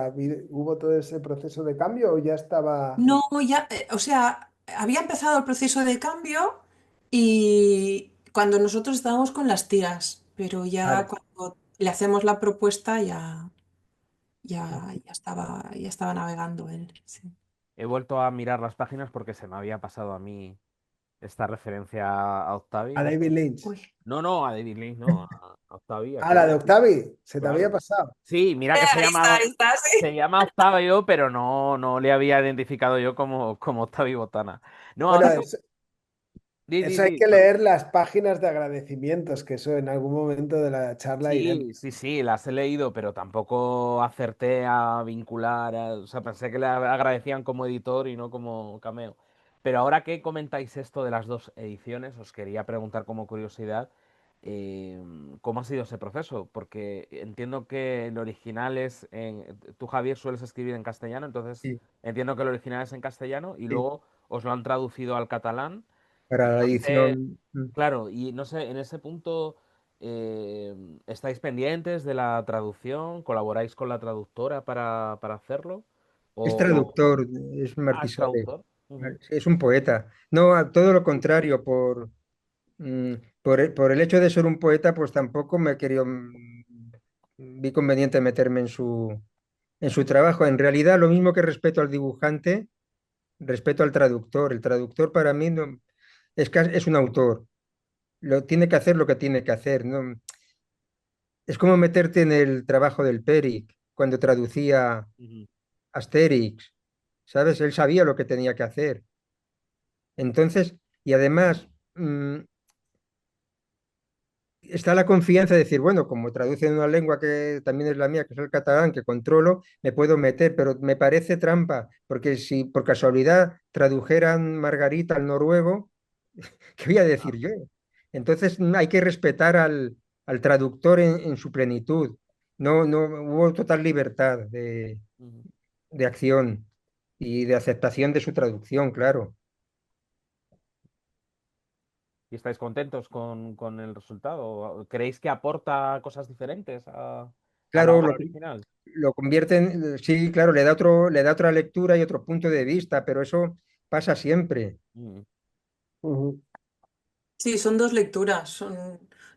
hubo todo ese proceso de cambio o ya estaba. No, ya, o sea, había empezado el proceso de cambio y cuando nosotros estábamos con las tiras, pero ya Vale. cuando le hacemos la propuesta ya estaba navegando él. Sí. He vuelto a mirar las páginas porque se me había pasado a mí esta referencia a A Octavi. David Lynch. Uy. No, no, a David Lynch, no, a Octavi, Ah, la aquí, de Octavi. Se te había claro. pasado. Sí, mira que se llama, Ahí está, sí. se llama Octavio, pero no le había identificado yo como Octavio Botana. No, Bueno, ahora que... eso, Di, di, eso hay di. que leer las páginas de agradecimientos, que eso en algún momento de la charla iremos. Sí, sí, sí, las he leído, pero tampoco acerté a vincular, o sea, pensé que le agradecían como editor y no como cameo. Pero ahora que comentáis esto de las dos ediciones, os quería preguntar como curiosidad, eh, ¿cómo ha sido ese proceso? Porque entiendo que el original es tú, Javier, sueles escribir en castellano, entonces Sí, entiendo que el original es en castellano y sí, luego os lo han traducido al catalán y para la no sé, edición. claro, y no sé, en ese punto... Eh, ¿estáis pendientes de la traducción? ¿Colaboráis con la traductora para hacerlo? Es ¿O... traductor, es Ah, es Martisale, traductor. Ujú. es un poeta. No, todo lo contrario, mm, por el hecho de ser un poeta, pues tampoco me quería, vi conveniente meterme en su trabajo. En realidad, lo mismo que respeto al dibujante, respeto al traductor. El traductor para mí no, es un autor, tiene que hacer lo que tiene que hacer, ¿no? Es como meterte en el trabajo del Peric. cuando traducía Ujú. Asterix, ¿sabes? Él sabía lo que tenía que hacer. Entonces, y además, está la confianza de decir, bueno, como traduce en una lengua que también es la mía, que es el catalán, que controlo, me puedo meter, pero me parece trampa, porque si por casualidad tradujeran Margarita al noruego, ¿qué voy a decir yo? Entonces hay que respetar al traductor en su plenitud. No, no hubo total libertad Ujú. de acción y de aceptación de su traducción, claro. ¿Y estáis contentos con el resultado? ¿Creéis que aporta cosas diferentes a la Claro, obra original? lo convierte en, sí, claro, le da otra lectura y otro punto de vista, pero eso pasa siempre. Mm. Ujú. Sí, son dos lecturas.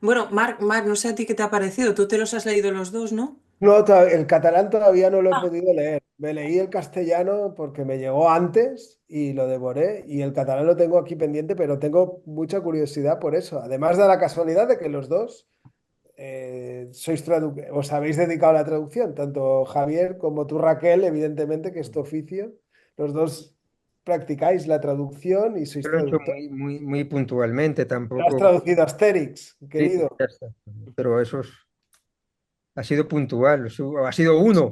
Bueno, Marc, no sé a ti qué te ha parecido. Tú te los has leído los dos, ¿no? No, el catalán todavía no lo he Ah, podido leer. Me leí el castellano porque me llegó antes y lo devoré. Y el catalán lo tengo aquí pendiente, pero tengo mucha curiosidad por eso. Además de la casualidad de que los dos os habéis dedicado a la traducción, tanto Javier como tú, Raquel, evidentemente, que es tu oficio. Los dos practicáis la traducción y sois Yo lo he hecho traductor. muy puntualmente, Has tampoco. traducido Asterix, Sí, querido. ya está. Pero ha sido puntual, ha sido uno.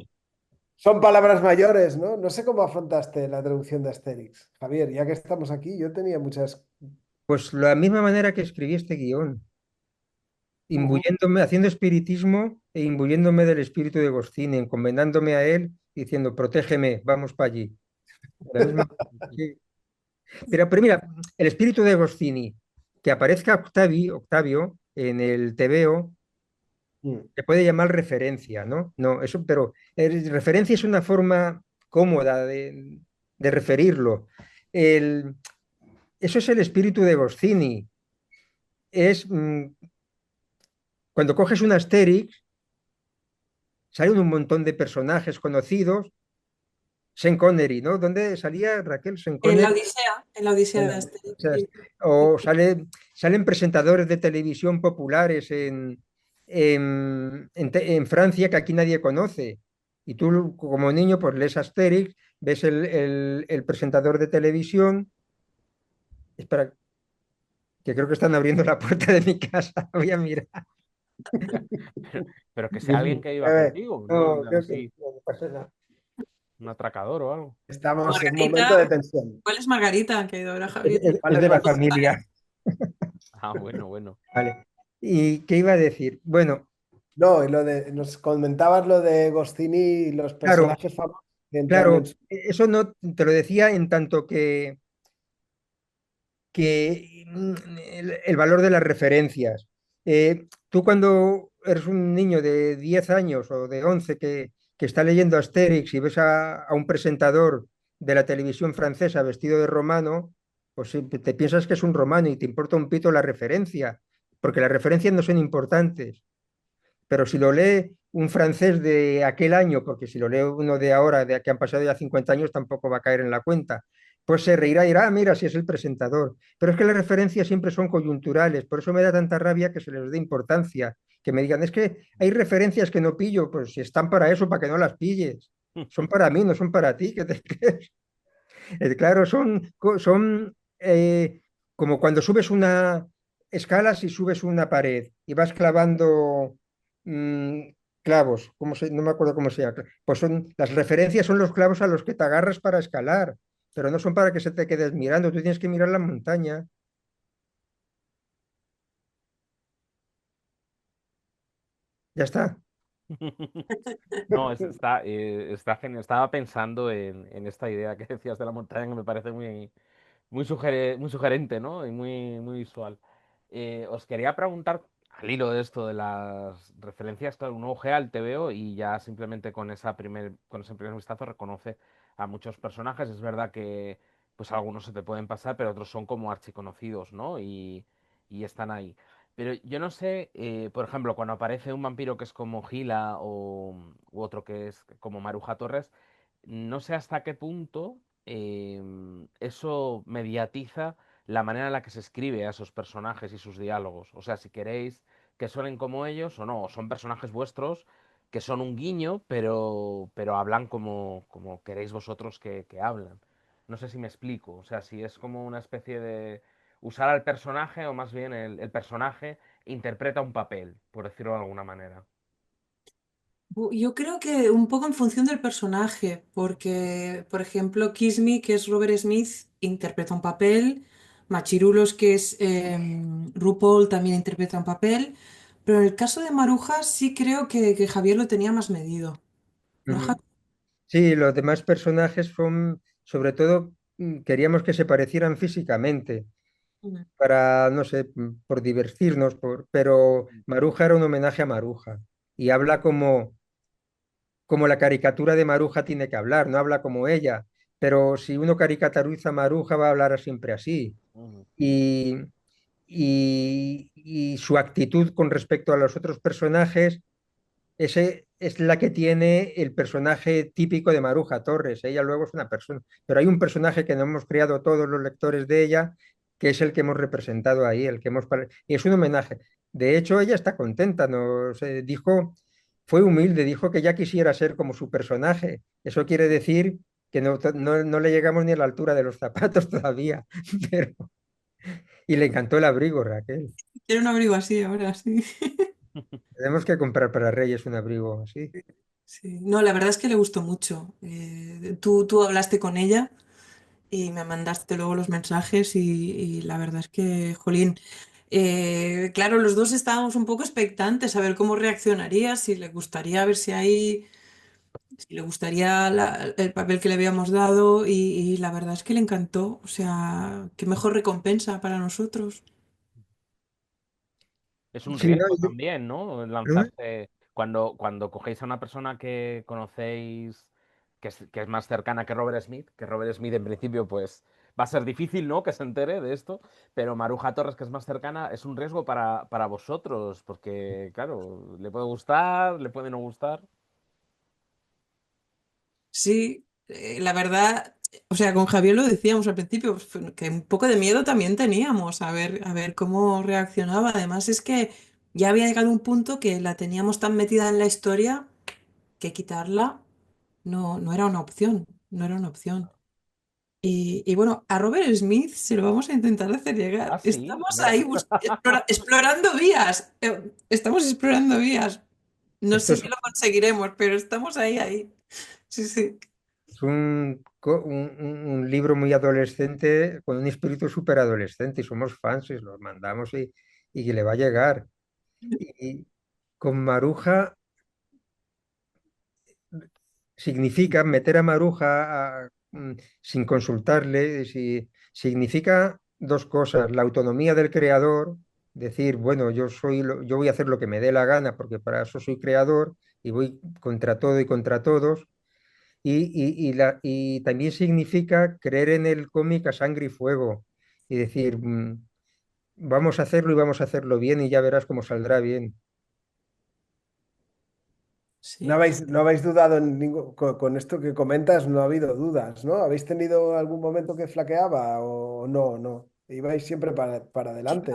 Son palabras mayores, ¿no? No sé cómo afrontaste la traducción de Asterix. Javier, ya que estamos aquí, yo tenía muchas... Pues la misma manera que escribí este guión, Ujú. imbuyéndome, haciendo espiritismo e imbuyéndome del espíritu de Goscinny, encomendándome a él, diciendo, protégeme, vamos para allí. La misma, sí. Pero mira, el espíritu de Goscinny, que aparezca Octavio en el TVO, Mm. se puede llamar referencia, ¿no? No, eso, pero referencia es una forma cómoda de referirlo. El- eso es el espíritu de Goscinny. Es cuando coges un Asterix, salen un montón de personajes conocidos. Sean Connery, ¿no? ¿Dónde salía Raquel Sean Connery? En la Odisea de Asterix. O sea, Sí. o salen presentadores de televisión populares en Francia que aquí nadie conoce. Y tú, como niño, pues lees Asterix, ves el presentador de televisión. Espera, que creo que están abriendo la puerta de mi casa. Voy a mirar. Pero que sea Dios alguien mío. que A viva ver, contigo, ¿no? no, creo que Así, no pasa nada. un atracador o algo. Estamos en un momento Margarita, de tensión. ¿cuál es Margarita? Que ha ido ahora Es, Javier. es- ¿Cuál es es de la Margarita? familia. Ah, bueno, bueno. Vale. ¿Y qué iba a decir? Bueno, No, y nos comentabas lo de Goscinny y los claro, personajes famosos que entran en claro, su... eso no te lo decía en tanto que el valor de las referencias. Tú cuando eres un niño de 10 años o de 11 que está leyendo Asterix y ves a un presentador de la televisión francesa vestido de romano, pues sí, te piensas que es un romano y te importa un pito la referencia, porque las referencias no son importantes. Pero si lo lee un francés de aquel año, porque si lo lee uno de ahora, de que han pasado ya 50 años, tampoco va a caer en la cuenta. Pues se reirá y dirá, ah, mira, si es el presentador. Pero es que las referencias siempre son coyunturales, por eso me da tanta rabia que se les dé importancia, que me digan, es que hay referencias que no pillo, pues si están para eso, para que no las pilles. Son para mí, no son para ti, ¿qué te crees? Claro, son como cuando subes una escalas y subes una pared y vas clavando mm, clavos, no me acuerdo cómo se llama. Pues las referencias son los clavos a los que te agarras para escalar, pero no son para que se te quedes mirando, tú tienes que mirar la montaña. Ya está. No, estaba pensando en esta idea que decías de la montaña que me parece muy sugerente, ¿no? Y muy visual. Os quería preguntar, al hilo de esto de las referencias, claro, uno ojea al TVO y ya simplemente con ese primer vistazo reconoce a muchos personajes. Es verdad que pues algunos se te pueden pasar, pero otros son como archiconocidos, ¿no? Y están ahí. Pero yo no sé, por ejemplo, cuando aparece un vampiro que es como Gila u otro que es como Maruja Torres, no sé hasta qué punto eso mediatiza la manera en la que se escribe a esos personajes y sus diálogos. O sea, si queréis que suenen como ellos o no, o son personajes vuestros que son un guiño, pero hablan como queréis vosotros que hablan. No sé si me explico, o sea, si es como una especie de usar al personaje o más bien el personaje interpreta un papel, por decirlo de alguna manera. Yo creo que un poco en función del personaje, porque, por ejemplo, Kiss Me, que es Robert Smith, interpreta un papel, Machirulos, que es RuPaul, también interpreta un papel, pero en el caso de Maruja sí creo que Javier lo tenía más medido, ¿no, Ujú. Javier? Sí, los demás personajes son, sobre todo, queríamos que se parecieran físicamente, Mm. para, no sé, por divertirnos, pero Maruja era un homenaje a Maruja y habla como la caricatura de Maruja tiene que hablar, no habla como ella, pero si uno caricaturiza a Maruja va a hablar siempre así. Ujú. Y, y su actitud con respecto a los otros personajes, ese es la que tiene el personaje típico de Maruja Torres. Ella luego es una persona, pero hay un personaje que nos hemos creado todos los lectores de ella, que es el que hemos representado ahí, el que y es un homenaje. De hecho, ella está contenta, nos dijo, fue humilde, dijo que ya quisiera ser como su personaje. Eso quiere decir que no le llegamos ni a la altura de los zapatos todavía, pero, y le encantó el abrigo, Raquel. Quiero un abrigo así ahora, sí. Tenemos que comprar para Reyes un abrigo así. Sí. No, la verdad es que le gustó mucho. Tú hablaste con ella y me mandaste luego los mensajes y la verdad es que, jolín, claro, los dos estábamos un poco expectantes a ver cómo reaccionaría, si le gustaría ver si le gustaría el papel que le habíamos dado y la verdad es que le encantó. O sea, qué mejor recompensa para nosotros. Es un Sí, no, riesgo también, ¿no? ¿eh? Lanzarse cuando cogéis a una persona que conocéis, que es más cercana que Robert Smith en principio pues va a ser difícil, ¿no? Que se entere de esto, pero Maruja Torres, que es más cercana, es un riesgo para vosotros, porque claro, le puede gustar, le puede no gustar. Sí, la verdad, o sea, con Javier lo decíamos al principio, pues, que un poco de miedo también teníamos a ver cómo reaccionaba. Además es que ya había llegado un punto que la teníamos tan metida en la historia que quitarla no era una opción, no era una opción. Y bueno, a Robert Smith se lo vamos a intentar hacer Ah, llegar. sí, Estamos mira. ahí explorando vías, estamos explorando vías. No Esto sé si lo conseguiremos, pero estamos ahí. Sí, sí. es un libro muy adolescente, con un espíritu súper adolescente, y somos fans y los mandamos y que le va a llegar. Y con Maruja significa meter a Maruja sin consultarle, significa dos cosas, la autonomía del creador, decir, bueno, yo voy a hacer lo que me dé la gana porque para eso soy creador y voy contra todo y contra todos. Y también significa creer en el cómic a sangre y fuego y decir, vamos a hacerlo y vamos a hacerlo bien y ya verás cómo saldrá bien. Sí. No habéis dudado en con esto que comentas, no ha habido dudas, ¿no? ¿Habéis tenido algún momento que flaqueaba o no? No. Ibais siempre para adelante.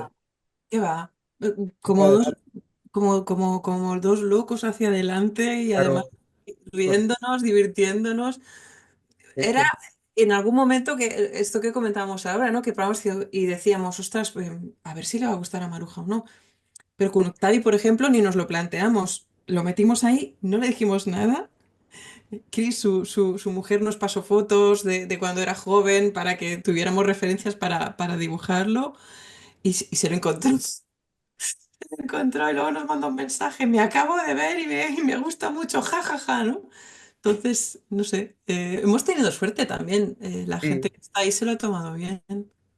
¿Qué va? Hacia Como dos, adelante. como dos locos hacia adelante y además Claro, pues, riéndonos, divirtiéndonos. eh, Era eh, en algún momento que esto que comentábamos ahora, ¿no? Que probamos y decíamos, ostras, a ver si le va a gustar a Maruja o no. Pero con Octavi, por ejemplo, ni nos lo planteamos. Lo metimos ahí, no le dijimos nada. Chris, su mujer, nos pasó fotos de cuando era joven para que tuviéramos referencias para dibujarlo y se lo encontró. Encontró y luego nos mandó un mensaje, me acabo de ver y me gusta mucho, jajaja, ¿no? Entonces, no sé, hemos tenido suerte también, la gente sí, que está ahí se lo ha tomado bien.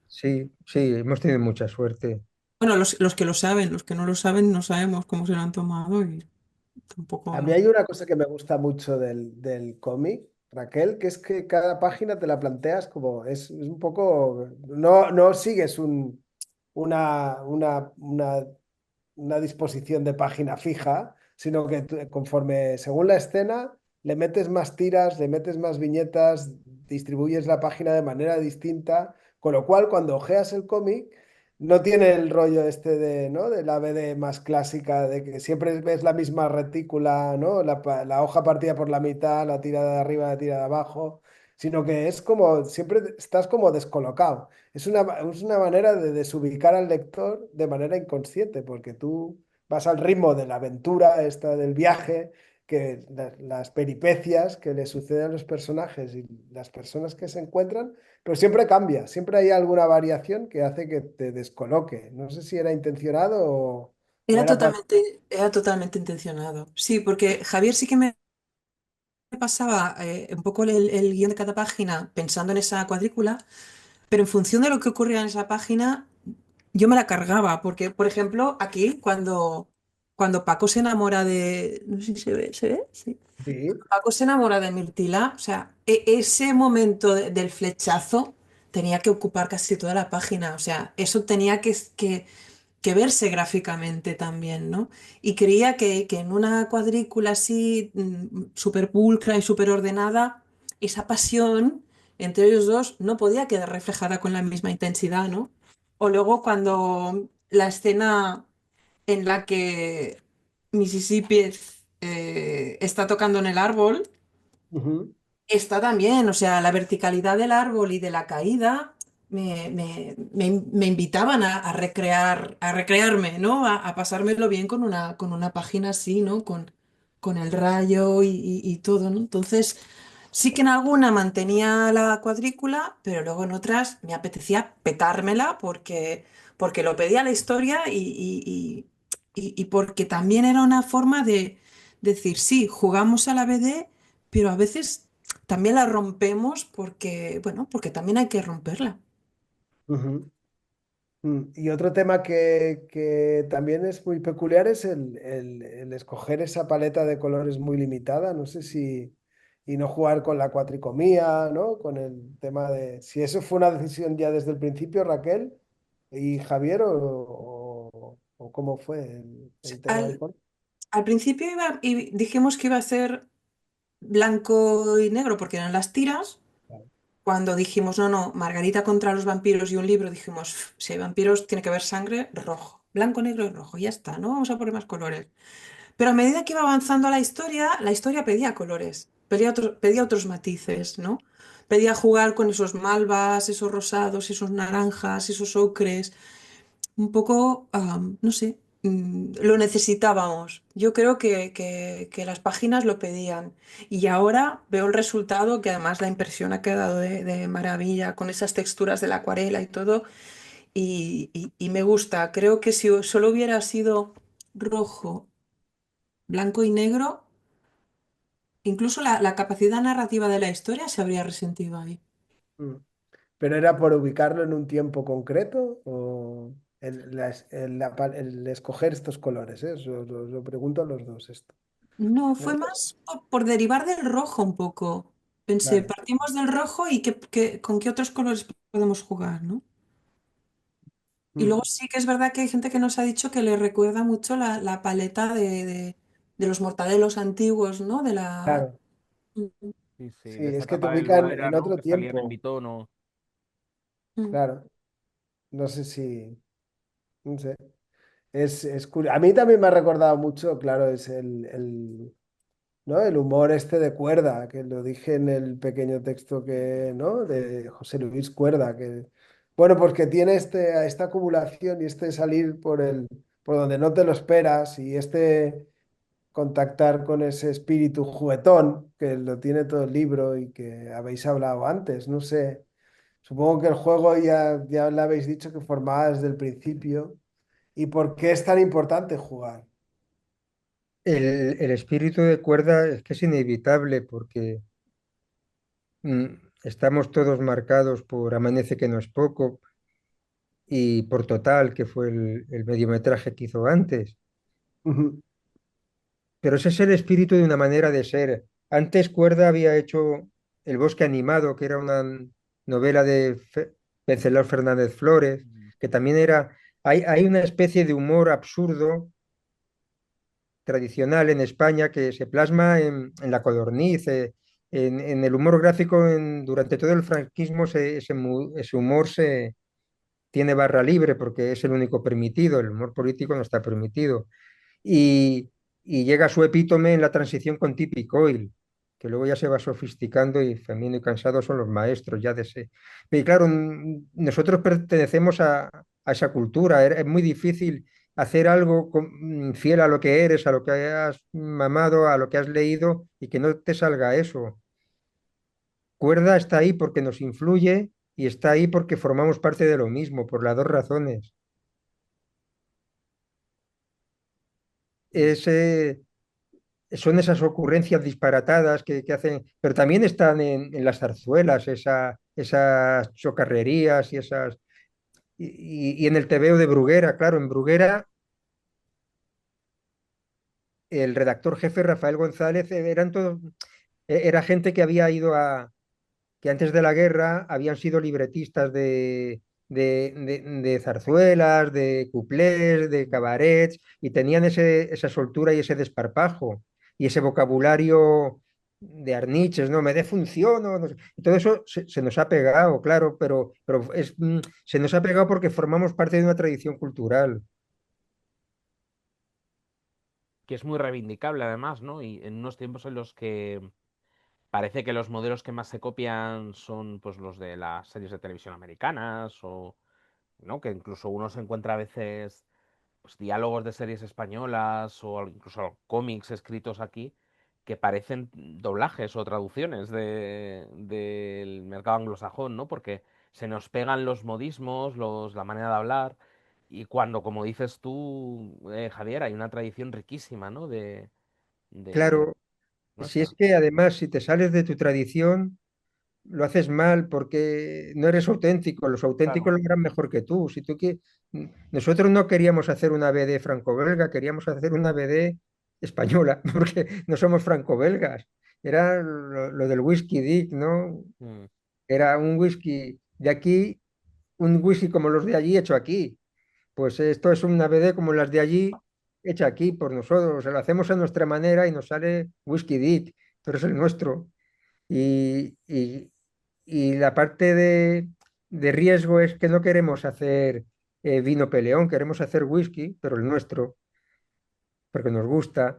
sí, hemos tenido mucha suerte. Bueno, los que lo saben, los que no lo saben no sabemos cómo se lo han tomado y tampoco A mí no. hay una cosa que me gusta mucho del cómic, Raquel, que es que cada página te la planteas como, es un poco, no sigues una, una, una, una disposición de página fija, sino que conforme, según la escena, le metes más tiras, le metes más viñetas, distribuyes la página de manera distinta, con lo cual cuando ojeas el cómic, no tiene el rollo este de, ¿no? De la BD más clásica, de que siempre ves la misma retícula, ¿no? La hoja partida por la mitad, la tirada de arriba, la tirada de abajo, sino que es como, siempre estás como descolocado. Es una manera de desubicar al lector de manera inconsciente, porque tú vas al ritmo de la aventura, esta del viaje, que las peripecias que le suceden a los personajes y las personas que se encuentran, pero siempre cambia, siempre hay alguna variación que hace que te descoloque. No sé si era intencionado o era para... Era totalmente intencionado. Sí, porque Javier sí que me pasaba un poco el guión de cada página pensando en esa cuadrícula, pero en función de lo que ocurría en esa página, yo me la cargaba, porque, por ejemplo, aquí, cuando Paco se enamora de... No sé si se ve, ¿se ve? Sí. Sí. Paco se enamora de Mirtila, o sea, ese momento del flechazo tenía que ocupar casi toda la página, o sea, eso tenía que verse gráficamente también, ¿no? Y creía que en una cuadrícula así, súper pulcra y súper ordenada, esa pasión entre ellos dos no podía quedar reflejada con la misma intensidad, ¿no? O luego cuando la escena en la que Mississippi está tocando en el árbol, Ujú, está también, o sea, la verticalidad del árbol y de la caída me invitaban a recrearme, ¿no? A pasármelo bien con una página así, ¿no? Con el rayo y todo, ¿no? Entonces, sí que en alguna mantenía la cuadrícula, pero luego en otras me apetecía petármela porque lo pedía la historia y porque también era una forma de decir, sí, jugamos a la BD, pero a veces también la rompemos porque, bueno, porque también hay que romperla. ujú. Y otro tema que también es muy peculiar es el escoger esa paleta de colores muy limitada. No sé si... Y no jugar con la cuatricomía, ¿no? Con el tema de... Si eso fue una decisión ya desde el principio, Raquel y Javier, o cómo fue el tema del Al, color. al principio y dijimos que iba a ser blanco y negro porque eran las tiras. Claro. Cuando dijimos, no, no, Margarita contra los vampiros y un libro, dijimos, "Uf, si hay vampiros tiene que haber sangre, rojo, blanco, negro y rojo, ya está, no vamos a poner más colores". Pero a medida que iba avanzando la historia pedía colores, pedía otros matices, ¿no? Pedía jugar con esos malvas, esos rosados, esos naranjas, esos ocres, un poco, no sé, lo necesitábamos. Yo creo que las páginas lo pedían. Y ahora veo el resultado, que además la impresión ha quedado de maravilla, con esas texturas de la acuarela y todo, y me gusta. Creo que si solo hubiera sido rojo, blanco y negro, incluso la capacidad narrativa de la historia se habría resentido ahí. Mm. ¿Pero era por ubicarlo en un tiempo concreto o el escoger estos colores? ¿Eh? Lo pregunto a los dos esto. No, ¿No? fue más por derivar del rojo un poco. Pensé, Vale. partimos del rojo y con qué otros colores podemos jugar, ¿no? Y luego Mm. sí que es verdad que hay gente que nos ha dicho que le recuerda mucho la paleta de los mortadelos antiguos, ¿no? De la... Claro, Sí, sí, sí, de esa es que te etapa del ubican Loera, en ¿no? otro Que salían en tiempo. bitono. Mm. Claro, no sé si, no sé. A mí también me ha recordado mucho, claro, es ¿no? El humor este de Cuerda, que lo dije en el pequeño texto que, ¿no? De José Luis Cuerda, que, bueno, pues que tiene esta acumulación y este salir por donde no te lo esperas y este contactar con ese espíritu juguetón que lo tiene todo el libro y que habéis hablado antes, no sé. Supongo que el juego ya le habéis dicho que formaba desde el principio. ¿Y por qué es tan importante jugar? El espíritu de cuerda es que es inevitable porque mm, estamos todos marcados por Amanece que no es poco y por Total, que fue el mediometraje que hizo antes. Ujú, Pero ese es el espíritu de una manera de ser. Antes Cuerda había hecho El bosque animado, que era una novela de Venceslao Fernández Flores, Mm. que también era... Hay una especie de humor absurdo tradicional en España que se plasma en La Codorniz, en el humor gráfico durante todo el franquismo ese humor tiene barra libre porque es el único permitido, el humor político no está permitido. Y, y llega a su epítome en la transición con Typic Oil, que luego ya se va sofisticando y Femino y Cansado son los maestros ya de ese. Pero claro, nosotros pertenecemos a esa cultura, es muy difícil hacer algo fiel a lo que eres, a lo que has mamado, a lo que has leído y que no te salga eso. Cuerda está ahí porque nos influye y está ahí porque formamos parte de lo mismo, por las dos razones. Mm. Ese, son esas ocurrencias disparatadas que hacen, pero también están en las zarzuelas, esas chocarrerías y esas. Y en el tebeo de Bruguera, claro, en Bruguera el redactor jefe Rafael González eran todos, era gente que había ido que antes de la guerra habían sido libretistas de zarzuelas, de cuplés, de cabarets, y tenían esa soltura y ese desparpajo y ese vocabulario de arniches, ¿no? Me defunciono, no sé. Y todo eso se nos ha pegado, claro, pero se nos ha pegado porque formamos parte de una tradición cultural. Que es muy reivindicable además, ¿no? Y en unos tiempos en los que parece que los modelos que más se copian son pues los de las series de televisión americanas o, ¿no? Que incluso uno se encuentra a veces pues, diálogos de series españolas o incluso cómics escritos aquí que parecen doblajes o traducciones del mercado anglosajón, ¿no? Porque se nos pegan los modismos, la manera de hablar, y cuando, como dices tú, Javier, hay una tradición riquísima, ¿no? De Claro, si es nuestra. que además si te sales de tu tradición lo haces mal porque no eres auténtico. Los auténticos Claro. lo harán mejor que tú. Si tú nosotros no queríamos hacer una BD franco-belga, queríamos hacer una BD española, porque no somos franco-belgas. Era lo del whisky Dick, ¿no? Mm, Era un whisky de aquí, un whisky como los de allí hecho aquí. Pues esto es una BD como las de allí hecha aquí por nosotros. O sea, lo hacemos a nuestra manera y nos sale whisky Dick, pero es el nuestro. Y, y- y la parte de riesgo es que no queremos hacer vino peleón, queremos hacer whisky, pero el nuestro, porque nos gusta.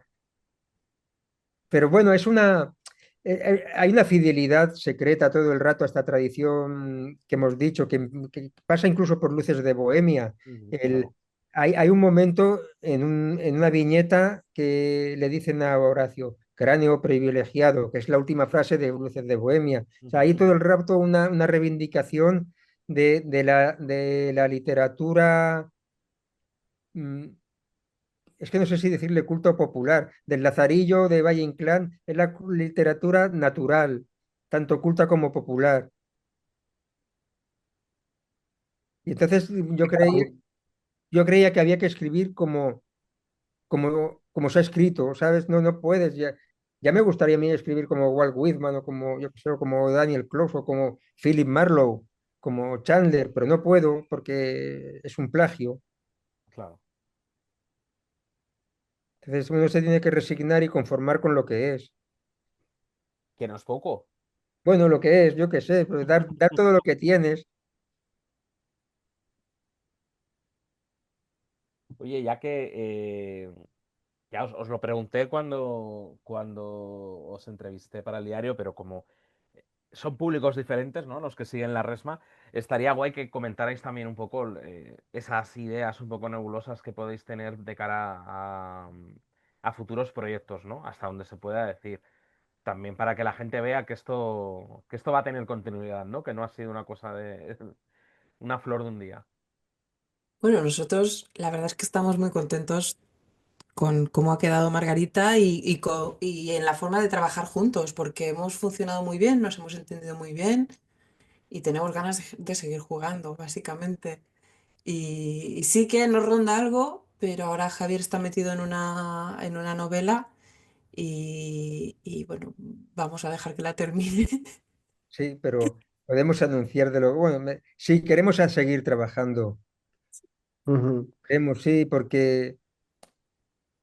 Pero bueno, hay una fidelidad secreta todo el rato a esta tradición que hemos dicho, que pasa incluso por luces de Bohemia. El, claro. hay un momento en una viñeta que le dicen a Horacio, cráneo privilegiado, que es la última frase de Luces de Bohemia. O sea, hay todo el rato una reivindicación de la literatura. mm, es que no sé si decirle culto popular, del Lazarillo de Valle Inclán, es la literatura natural, tanto culta como popular. Y entonces yo creía que había que escribir como se ha escrito, ¿sabes? No, no puedes. Ya me gustaría a mí escribir como Walt Whitman o como, yo qué sé, o como Daniel Close o como Philip Marlowe, como Chandler, pero no puedo porque es un plagio. Claro. Entonces uno se tiene que resignar y conformar con lo que es. Que no es poco. Bueno, lo que es, yo qué sé, pues dar todo lo que tienes. Oye, ya que ya os lo pregunté cuando os entrevisté para el diario, pero como son públicos diferentes, ¿no? Los que siguen la resma, estaría guay que comentarais también un poco esas ideas un poco nebulosas que podéis tener de cara a futuros proyectos, ¿no? Hasta donde se pueda decir. También para que la gente vea que esto va a tener continuidad, ¿no? Que no ha sido una cosa de una flor de un día. Bueno, nosotros la verdad es que estamos muy contentos con cómo ha quedado Margarita y en la forma de trabajar juntos, porque hemos funcionado muy bien, nos hemos entendido muy bien y tenemos ganas de seguir jugando, básicamente. Y sí que nos ronda algo, pero ahora Javier está metido en una novela y bueno, vamos a dejar que la termine. Sí, pero podemos anunciar de lo bueno, sí, queremos seguir trabajando. Ujú. Queremos, sí, porque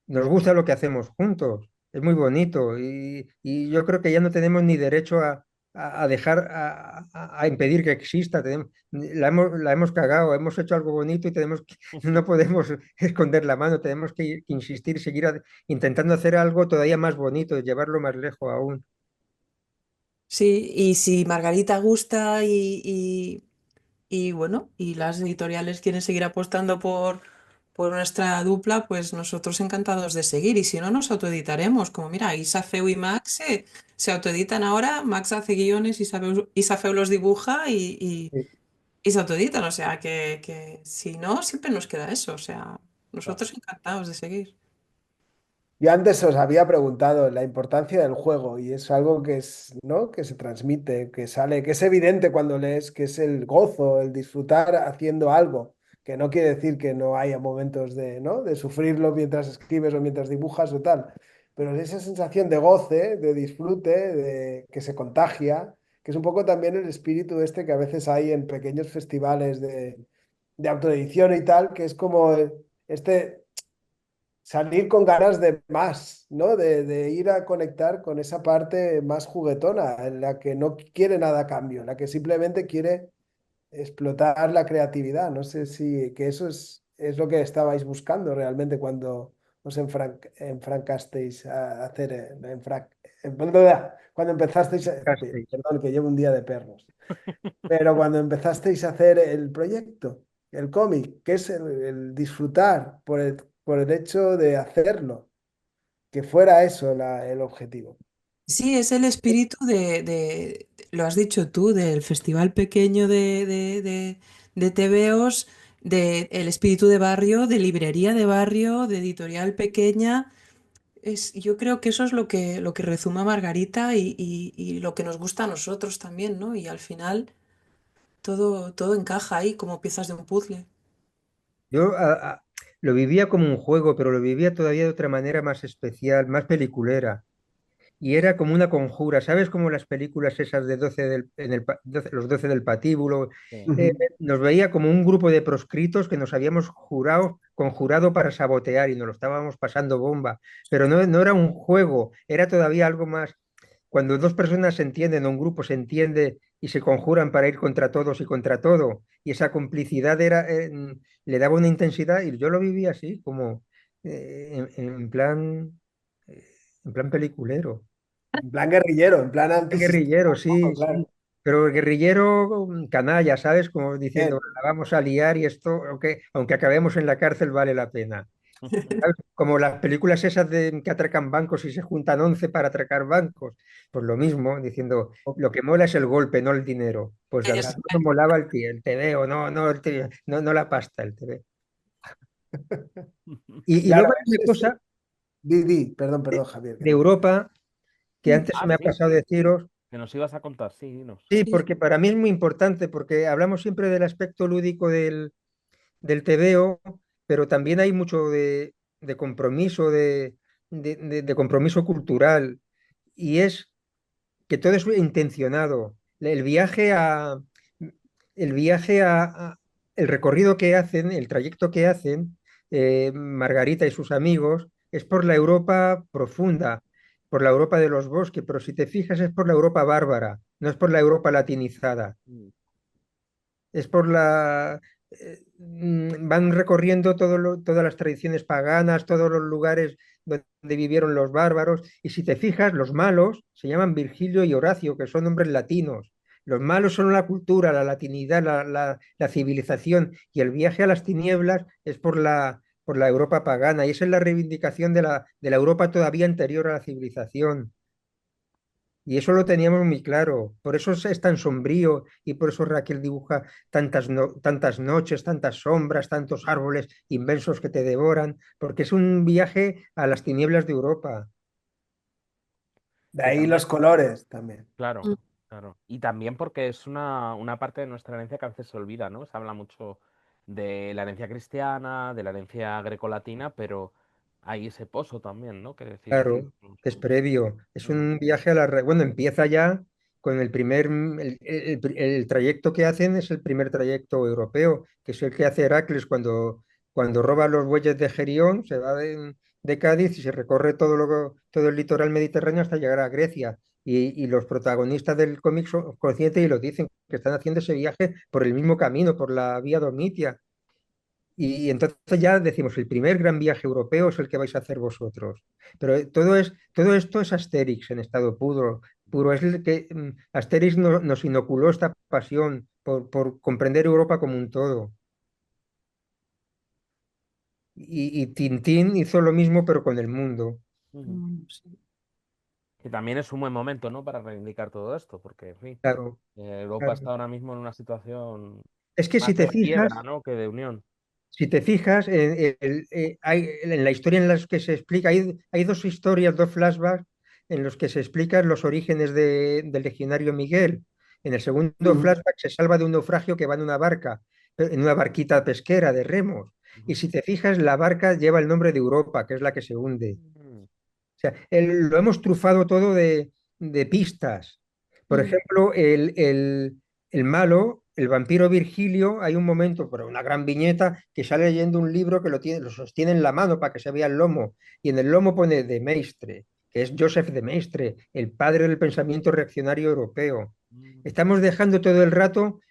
nos gusta lo que hacemos juntos. Es muy bonito y yo creo que ya no tenemos ni derecho a dejar, a impedir que exista. La hemos cagado, hemos hecho algo bonito y no podemos esconder la mano, tenemos que insistir, seguir intentando hacer algo todavía más bonito, llevarlo más lejos aún. Sí, y si Margarita gusta y bueno, y las editoriales quieren seguir apostando por nuestra dupla, pues nosotros encantados de seguir. Y si no, nos autoeditaremos. Como mira, Isa Feu y Max se autoeditan ahora, Max hace guiones, Isa Feu los dibuja y se autoeditan. O sea que si no, siempre nos queda eso. O sea, Claro. nosotros encantados de seguir. Yo antes os había preguntado la importancia del juego y es algo que es, ¿no? Que se transmite, que sale, que es evidente cuando lees, que es el gozo, el disfrutar haciendo algo, que no quiere decir que no haya momentos de, ¿no? De sufrirlo mientras escribes o mientras dibujas o tal, pero esa sensación de goce, de disfrute, de que se contagia, que es un poco también el espíritu este que a veces hay en pequeños festivales de autoedición y tal, que es como este salir con ganas de más, ¿no? De ir a conectar con esa parte más juguetona, en la que no quiere nada a cambio, en la que simplemente quiere explotar la creatividad. No sé si que eso es lo que estabais buscando realmente cuando os enfrancasteis a hacer, cuando empezasteis, Castells. perdón, que llevo un día de perros, pero cuando empezasteis a hacer el proyecto, el cómic, que es el disfrutar por el hecho de hacerlo, que fuera eso el objetivo. Sí, es el espíritu lo has dicho tú, del festival pequeño de TVOs, el espíritu de barrio, de librería de barrio, de editorial pequeña. Yo creo que eso es lo que rezuma Margarita y lo que nos gusta a nosotros también, ¿no? Y al final todo encaja ahí como piezas de un puzzle. Yo lo vivía como un juego, pero lo vivía todavía de otra manera más especial, más peliculera. Y era como una conjura, ¿sabes? Como las películas esas de 12 los 12 del patíbulo. Sí. Eh, Ujú. nos veía como un grupo de proscritos que nos habíamos conjurado para sabotear y nos lo estábamos pasando bomba. Pero no era un juego, era todavía algo más. Cuando dos personas se entienden o un grupo se entiende y se conjuran para ir contra todos y contra todo, y esa complicidad le daba una intensidad y yo lo vivía así, como en plan, eh, en plan peliculero. En plan guerrillero, en plan antisistema, Guerrillero, un poco, sí, claro. sí. Pero el guerrillero canalla, ¿sabes? Como diciendo, Bien. la vamos a liar y esto, aunque acabemos en la cárcel, vale la pena. ¿Sabes? Como las películas esas de que atracan bancos y se juntan 11 para atracar bancos. Pues lo mismo, diciendo, lo que mola es el golpe, no el dinero. Pues a Es- nosotros nos molaba el tebeo, no la pasta, el tebeo. Y Claro, luego hay una cosa perdón, de, perdón, Javier. de Europa que antes se Ah, me ha sí, pasado sí. deciros. Que nos ibas a contar, sí, dinos. Sí, sí, porque para mí es muy importante, porque hablamos siempre del aspecto lúdico del tebeo, pero también hay mucho de compromiso, de compromiso cultural, y es que todo es intencionado. El viaje el recorrido que hacen, el trayecto que hacen, Margarita y sus amigos, es por la Europa profunda, por la Europa de los bosques, pero si te fijas es por la Europa bárbara, no es por la Europa latinizada. Mm. Es por van recorriendo todas las tradiciones paganas, todos los lugares donde vivieron los bárbaros, y si te fijas, los malos se llaman Virgilio y Horacio, que son nombres latinos. Los malos son la cultura, la latinidad, la civilización, y el viaje a las tinieblas es por la Europa pagana, y esa es la reivindicación de la Europa todavía anterior a la civilización. Y eso lo teníamos muy claro. Por eso es tan sombrío y por eso Raquel dibuja tantas noches, tantas sombras, tantos árboles inmensos que te devoran, porque es un viaje a las tinieblas de Europa. De Y ahí también, los colores también. claro, claro. Y también porque es una parte de nuestra herencia que a veces se olvida, ¿no? Se habla mucho de la herencia cristiana, de la herencia grecolatina, pero hay ese pozo también, ¿no? Que decís que Claro, es previo. Es Ujú. un viaje a Bueno, empieza ya con el primer... el trayecto que hacen es el primer trayecto europeo, que es el que hace Heracles cuando roba los bueyes de Gerión, se va de Cádiz y se recorre todo el litoral mediterráneo hasta llegar a Grecia. y los protagonistas del cómic son conscientes y lo dicen, que están haciendo ese viaje por el mismo camino, por la vía Domitia. Y entonces ya decimos, el primer gran viaje europeo es el que vais a hacer vosotros. Pero todo esto es Asterix en estado puro. Puro. Es el que Asterix nos inoculó esta pasión por comprender Europa como un todo. Y Tintín hizo lo mismo, pero con el mundo. Ujú. Sí. Que también es un buen momento, ¿no? Para reivindicar todo esto, porque, en fin, Claro, Europa está claro. ahora mismo en una situación Es que más de quiebra, ¿no? Que de unión. si te fijas, en la historia en la que se explica, hay dos historias, dos flashbacks en los que se explican los orígenes del legionario Miguel. En el segundo flashback se salva de un naufragio que va en una barca, en una barquita pesquera de remos. Y Ujú. si te fijas, la barca lleva el nombre de Europa, que es la que se hunde. Mm. O sea, lo hemos trufado todo de pistas. Por Mm. ejemplo, el malo, el vampiro Virgilio, hay un momento, pero una gran viñeta, que sale leyendo un libro que lo sostiene en la mano para que se vea el lomo. Y en el lomo pone de Maistre, que es Joseph de Maistre, el padre del pensamiento reaccionario europeo. Mm. Estamos dejando todo el rato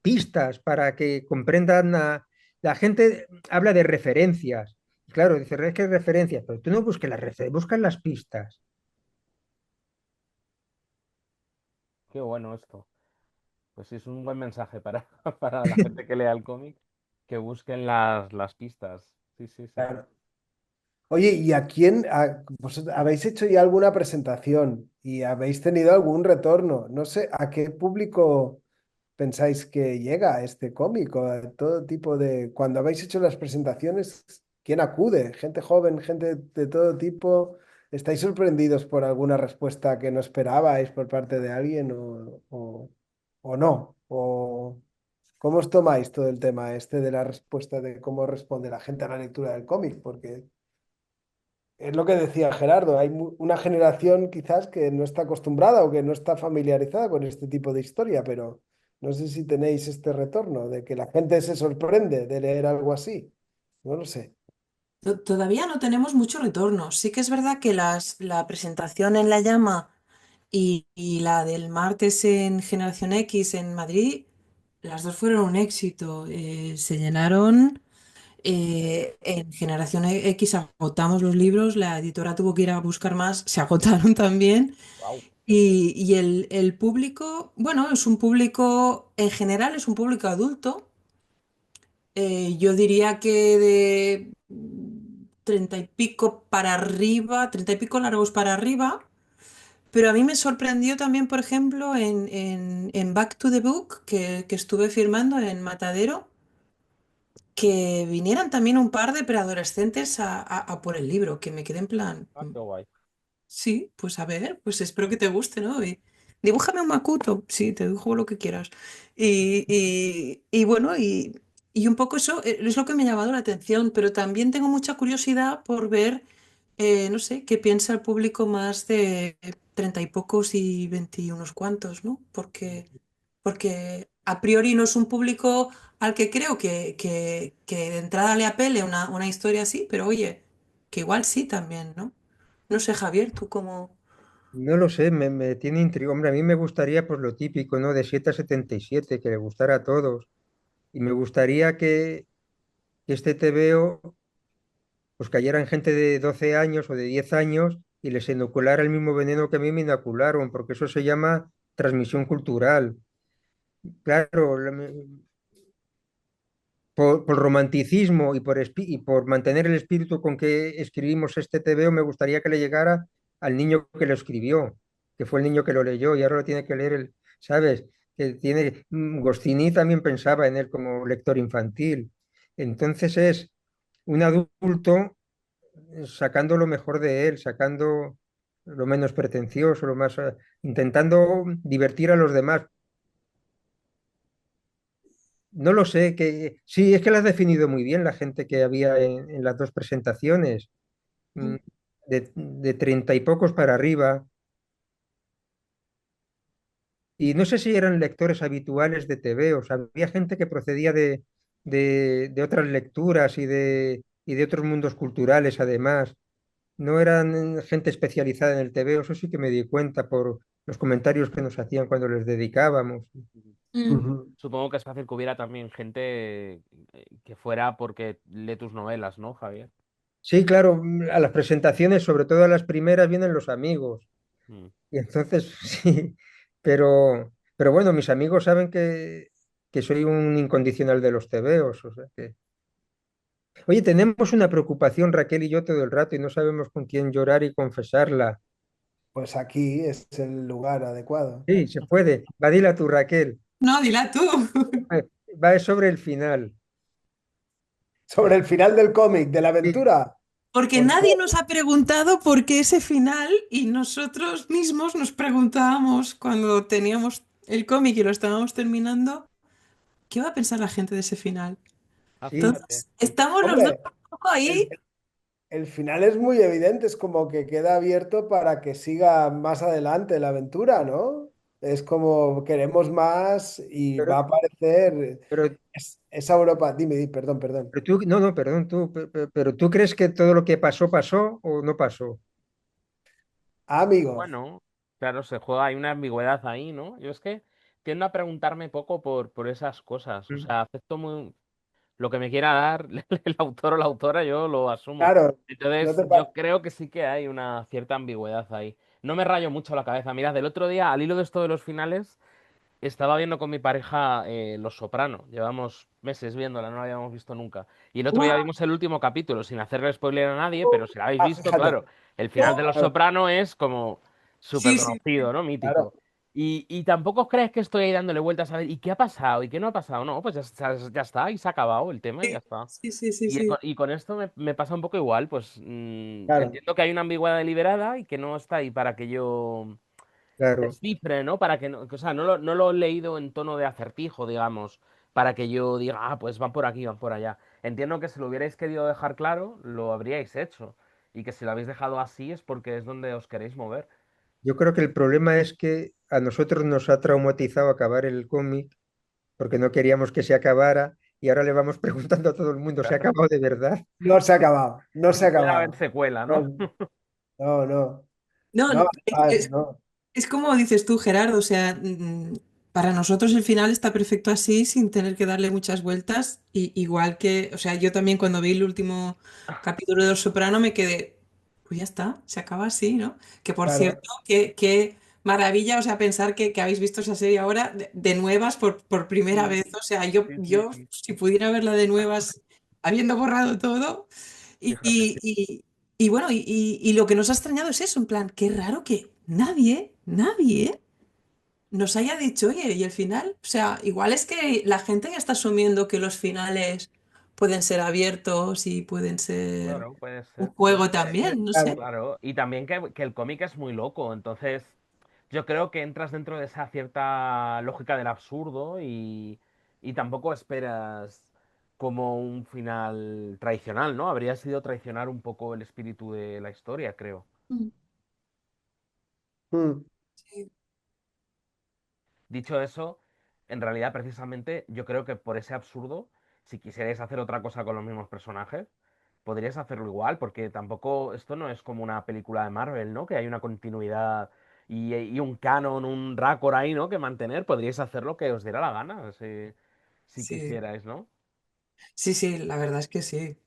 pistas para que comprendan la gente habla de referencias. Claro, dice, es que hay referencias, pero tú no busques las referencias, buscas las pistas. Qué bueno esto. Pues sí, es un buen mensaje para, para la gente que lea el cómic, que busquen las pistas. Sí, sí, sí. Claro. Oye, ¿y a quién habéis hecho ya alguna presentación y habéis tenido algún retorno? No sé, ¿a qué público pensáis que llega este cómic? O a todo tipo de... Cuando habéis hecho las presentaciones, ¿quién acude? ¿Gente joven, gente de todo tipo? ¿Estáis sorprendidos por alguna respuesta que no esperabais por parte de alguien o no? ¿O cómo os tomáis todo el tema este de la respuesta de cómo responde la gente a la lectura del cómic? Porque... Es lo que decía Gerardo, hay una generación quizás que no está acostumbrada o que no está familiarizada con este tipo de historia, pero no sé si tenéis este retorno de que la gente se sorprende de leer algo así. No lo sé. Todavía no tenemos mucho retorno. Sí que es verdad que la presentación en La Llama y la del martes en Generación X en Madrid, las dos fueron un éxito. Se llenaron. En Generación X agotamos los libros, la editora tuvo que ir a buscar más, se agotaron también. Wow. Y el público, bueno, es un público, en general es un público adulto. Yo diría que de 30 y pico para arriba, 30 y pico largos para arriba. Pero a mí me sorprendió también, por ejemplo, en Back to the Book, que estuve firmando en Matadero, que vinieran también un par de preadolescentes a por el libro, que me quedé en plan, Ah, qué guay. sí, pues a ver, pues espero que te guste, ¿no? Y dibújame un Makuto, sí, te dibujo lo que quieras. Y bueno, y un poco eso es lo que me ha llamado la atención, pero también tengo mucha curiosidad por ver, no sé, qué piensa el público más de 30 y pocos y 20 y unos cuantos, ¿no? Porque a priori no es un público al que creo que de entrada le apele una historia así, pero oye, que igual sí también, ¿no? No sé, Javier, tú cómo... No lo sé, me tiene intriga. Hombre, a mí me gustaría pues lo típico, ¿no? De 7 a 77, que le gustara a todos. Y me gustaría que este TVO pues cayera en gente de 12 años o de 10 años y les inoculara el mismo veneno que a mí me inocularon, porque eso se llama transmisión cultural. Claro, por romanticismo y por mantener el espíritu con que escribimos este TVO, me gustaría que le llegara al niño que lo escribió, que fue el niño que lo leyó y ahora lo tiene que leer el, ¿sabes? Que tiene, Goscinny también pensaba en él como lector infantil. Entonces es un adulto sacando lo mejor de él, sacando lo menos pretencioso, lo más, intentando divertir a los demás. No lo sé, que sí, es que lo has definido muy bien la gente que había en las dos presentaciones, mm, de 30 y pocos para arriba. Y no sé si eran lectores habituales de TV, o sea, había gente que procedía de otras lecturas y de otros mundos culturales, además. no eran gente especializada en el TVO, eso sí que me di cuenta por los comentarios que nos hacían cuando les dedicábamos. Mm. Ujú. Supongo que es fácil que hubiera también gente que fuera porque lee tus novelas, ¿no, Javier? Sí, claro, a las presentaciones, sobre todo a las primeras, vienen los amigos. Mm. Y entonces, sí, pero bueno, mis amigos saben que soy un incondicional de los tebeos. O sea que... Oye, tenemos una preocupación, Raquel y yo, todo el rato y no sabemos con quién llorar y confesarla. Pues aquí es el lugar adecuado. Sí, se puede. Va, dila tú, Raquel. No, dila tú. Va, va sobre el final. Sobre el final del cómic, de la Sí, aventura. Porque ¿Por qué? nadie nos ha preguntado por qué ese final y nosotros mismos nos preguntábamos cuando teníamos el cómic y lo estábamos terminando, ¿qué va a pensar la gente de ese final? Ah, sí, fíjate. Entonces, estamos los dos Hombre, un poco el, ahí. el final es muy evidente, es como que queda abierto para que siga más adelante la aventura, ¿no? Es como queremos más y va a pero, aparecer pero, esa Europa. Dime, perdón, perdón. pero tú, no, no, perdón, tú, pero ¿tú crees que todo lo que pasó, pasó o no pasó? Amigos, Bueno, claro, se juega, hay una ambigüedad ahí, ¿no? Yo es que tiendo a preguntarme poco por esas cosas. O Mm. sea, acepto muy lo que me quiera dar el autor o la autora, yo lo asumo. claro, no Entonces, te yo pa- creo que sí que hay una cierta ambigüedad ahí. No me rayo mucho la cabeza. Mira, del otro día, al hilo de esto de los finales, estaba viendo con mi pareja Los Soprano. Llevamos meses viéndola, no la habíamos visto nunca. Y el otro día ¡Guau! vimos el último capítulo, sin hacerle spoiler a nadie, pero si la habéis visto, Fíjate. claro, el final de Los Claro, Soprano es como súper Sí, sí, conocido, ¿no? claro. Mítico. Y tampoco os crees que estoy ahí dándole vueltas a ver, ¿y qué ha pasado? ¿Y qué no ha pasado? No, pues ya está, y se ha acabado el tema y ya está. sí, sí, sí, Y sí. con esto me pasa un poco igual, pues Claro. entiendo que hay una ambigüedad deliberada y que no está ahí para que yo Claro. descifre, ¿no? Para que no, o sea, no lo he leído en tono de acertijo, digamos, para que yo diga, ah, pues van por aquí, van por allá. Entiendo que si lo hubierais querido dejar claro, lo habríais hecho. Y que si lo habéis dejado así es porque es donde os queréis mover. Yo creo que el problema es que a nosotros nos ha traumatizado acabar el cómic porque no queríamos que se acabara y ahora le vamos preguntando a todo el mundo, ¿se ha acabado de verdad? No se ha acabado, no Por se ha si puede haber acabado. secuela, ¿no? No, no, no, No, no, es, no. es como dices tú, Gerardo, o sea, para nosotros el final está perfecto así, sin tener que darle muchas vueltas. Y, igual que, o sea, yo también cuando vi el último capítulo de Los Soprano me quedé, pues ya está, se acaba así, ¿no? Que por cierto, Claro. qué maravilla, o sea, pensar que habéis visto esa serie ahora de nuevas por primera Sí, vez. O sea, yo, sí, sí, yo sí. si pudiera verla de nuevas, habiendo borrado todo. Y, Fíjate. y- y- y bueno, y lo que nos ha extrañado es eso, en plan, qué raro que nadie nos haya dicho, oye, y el final, o sea, igual es que la gente ya está asumiendo que los finales pueden ser abiertos y pueden ser Claro, puede un ser. juego también, no sé. Claro. Claro, y también que el cómic es muy loco, entonces yo creo que entras dentro de esa cierta lógica del absurdo y tampoco esperas como un final tradicional, ¿no? Habría sido traicionar un poco el espíritu de la historia, creo. Mm, Mm. sí. Dicho eso, en realidad precisamente yo creo que por ese absurdo, si quisierais hacer otra cosa con los mismos personajes, podríais hacerlo igual, porque tampoco esto no es como una película de Marvel, ¿no? Que hay una continuidad y un canon, un raccord ahí, ¿no? Que mantener, podríais hacer lo que os diera la gana, si Sí, quisierais, ¿no? sí, sí, la verdad es que sí.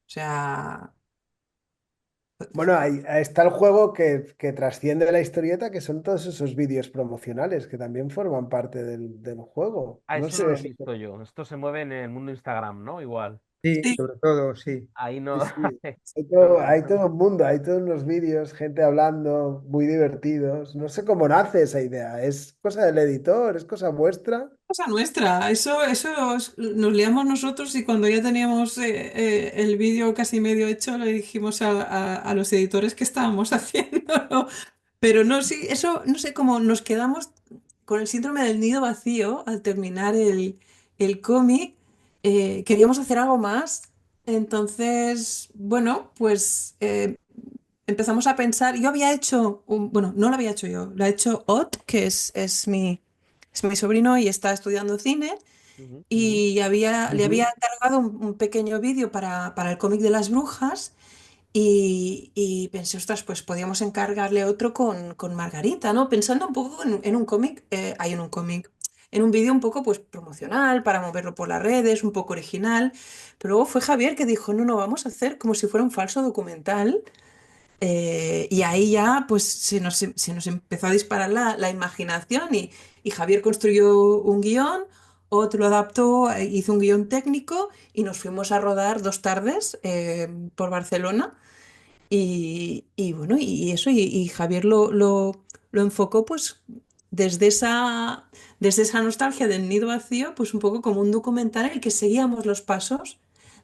O sea, Bueno, ahí está el juego que trasciende la historieta, que son todos esos vídeos promocionales que también forman parte del juego. Ah, No eso no lo sé. he visto yo. Esto se mueve en el mundo Instagram, ¿no? Igual. Sí, sí, sobre todo, sí. Ahí Sí, no, sí. no lo he Hay visto. todo un mundo, hay todos unos vídeos, gente hablando, muy divertidos. No sé cómo nace esa idea. ¿Es cosa del editor? ¿Es cosa vuestra? cosa nuestra. Eso nos liamos nosotros y cuando ya teníamos el vídeo casi medio hecho, le dijimos a los editores que estábamos haciendo. Pero no, sí, eso, no sé cómo nos quedamos con el síndrome del nido vacío al terminar el cómic. Queríamos hacer algo más. Entonces, bueno, pues empezamos a pensar. Yo había hecho, bueno, no lo había hecho yo, lo ha hecho Ot, que es mi sobrino y está estudiando cine. Ujú. Y le Ujú. había encargado un pequeño vídeo para el cómic de las brujas. Y pensé, ostras, pues podíamos encargarle otro con Margarita, ¿no? Pensando un poco en un cómic, hay en un cómic, en un vídeo un poco pues promocional para moverlo por las redes, un poco original. Pero luego fue Javier que dijo, no, no, vamos a hacer como si fuera un falso documental. Y ahí ya pues se nos empezó a disparar la imaginación y Javier construyó un guión, otro lo adaptó, hizo un guión técnico y nos fuimos a rodar 2 tardes por Barcelona. Y bueno, y eso, y Javier lo enfocó pues desde esa nostalgia del nido vacío, pues un poco como un documental en el que seguíamos los pasos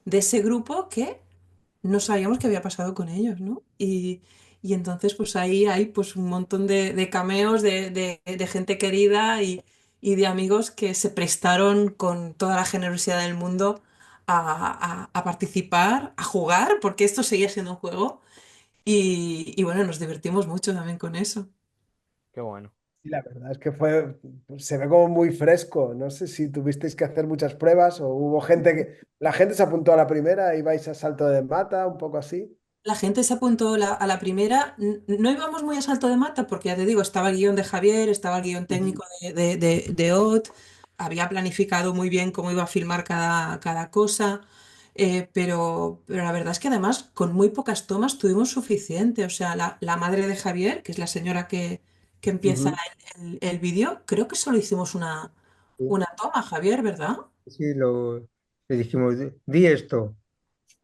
de ese grupo que no sabíamos qué había pasado con ellos, ¿no? Y entonces pues ahí hay pues un montón de cameos de gente querida y de amigos que se prestaron con toda la generosidad del mundo a participar, a jugar, porque esto seguía siendo un juego y bueno, nos divertimos mucho también con eso. Qué bueno. Y la verdad es que se ve como muy fresco. No sé si tuvisteis que hacer muchas pruebas o hubo gente la gente se apuntó a la primera y vais a salto de mata, un poco así. La gente se apuntó a la primera. No íbamos muy a salto de mata porque ya te digo, estaba el guión de Javier, estaba el guión Ujú. técnico de Ot, había planificado muy bien cómo iba a filmar cada cosa, pero la verdad es que además con muy pocas tomas tuvimos suficiente. O sea, la madre de Javier, que es la señora que empieza Ujú. el vídeo, creo que solo hicimos Sí, una toma, Javier, ¿verdad? sí, le dijimos, di esto.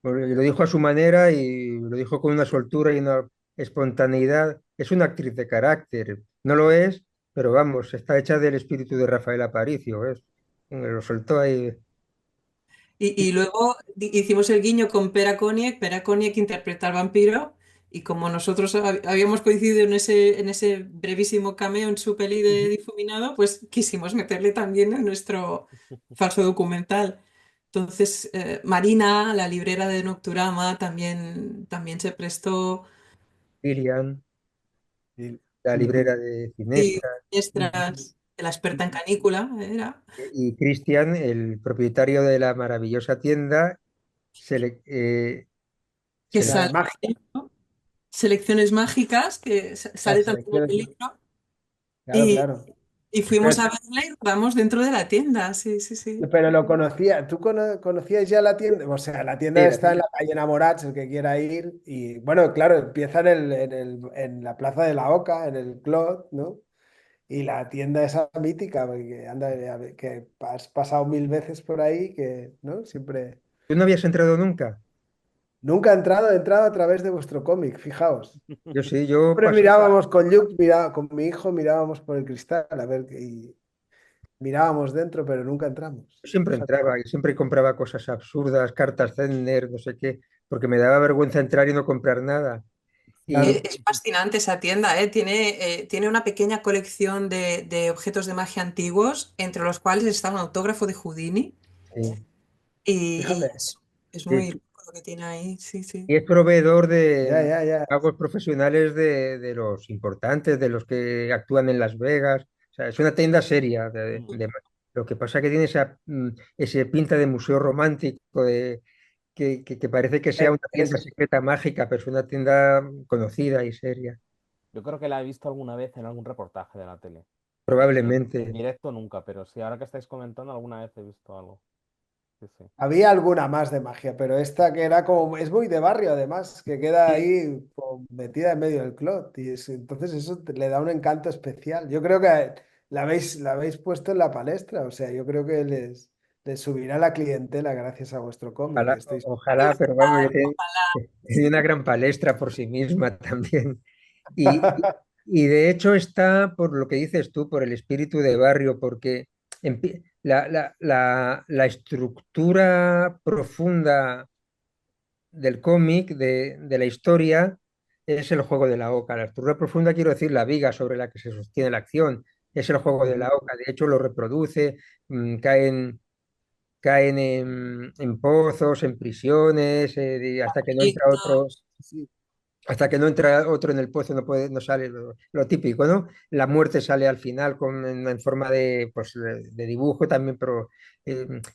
Bueno, y lo dijo a su manera y lo dijo con una soltura y una espontaneidad. Es una actriz de carácter. No lo es, pero vamos, está hecha del espíritu de Rafael Aparicio, ¿ves? Lo soltó ahí. Y luego hicimos el guiño con Pera Koniec interpreta al vampiro, y como nosotros habíamos coincidido en ese brevísimo cameo en su peli de Ujú. Difuminado, pues quisimos meterle también en nuestro falso documental. Entonces, Marina, la librera de Nocturama, también se prestó, Lilian, Y- la Ujú. librera de y Cinesta, Ujú. extras, la experta en canícula, era. y Cristian, el propietario de la maravillosa tienda, Que se le- La sale, magia, ¿no? Selecciones mágicas, que sale las también en elecciones. el libro. Claro, Y, claro. y Pero, fuimos a verla y rodamos dentro de la tienda, sí, sí, sí. pero lo conocía, ¿tú conocías ya la tienda? O sea, la tienda sí, está en la calle Enamorats, el que quiera ir. Y bueno, claro, empieza en la Plaza de la Oca, en el Clot, ¿no? Y la tienda esa mítica, que anda, que has pasado mil veces por ahí, que, ¿no? Siempre. ¿Tú no habías entrado nunca? Nunca he entrado a través de vuestro cómic, fijaos. Yo sí, yo Siempre pasé. mirábamos con Luke, con mi hijo mirábamos por el cristal, a ver, y mirábamos dentro, pero nunca entramos. Yo siempre Fíjate. entraba y siempre compraba cosas absurdas, cartas Zender, no sé qué, porque me daba vergüenza entrar y no comprar nada. Y Claro. Es fascinante esa tienda, ¿eh? Tiene una pequeña colección de objetos de magia antiguos, entre los cuales está un autógrafo de Houdini. sí, Y Fíjate. es muy sí, rico lo que tiene ahí, sí, sí. y es proveedor Ya, de ya, ya. pagos profesionales de los importantes, de los que actúan en Las Vegas. O sea, es una tienda seria. Lo que pasa que tiene ese pinta de museo romántico, que parece que sea una tienda Es, secreta mágica, pero es una tienda conocida y seria. Yo creo que la he visto alguna vez en algún reportaje de la tele. En Probablemente. directo nunca, pero sí, ahora que estáis comentando, alguna vez he visto algo. Sí, sí. había alguna más de magia, pero esta que era como, es muy de barrio además, que queda Sí, ahí como metida en medio del clot. Entonces eso le da un encanto especial. Yo creo que la habéis puesto en la palestra, o sea, yo creo que les subirá la clientela gracias a vuestro cómic. ojalá, Estoy. ojalá, pero vamos, tiene una gran palestra por sí misma también. Y de hecho está, por lo que dices tú, por el espíritu de barrio, porque la estructura profunda del cómic, de la historia, es el juego de la oca. La estructura profunda, quiero decir, la viga sobre la que se sostiene la acción, es el juego de la Ujú. oca. De hecho, lo reproduce, caen en pozos, en prisiones, hasta que no entra otro. Sí. hasta que no entra otro en el pozo, no sale lo típico, ¿no? La muerte sale al final en forma de, pues, de dibujo también, pero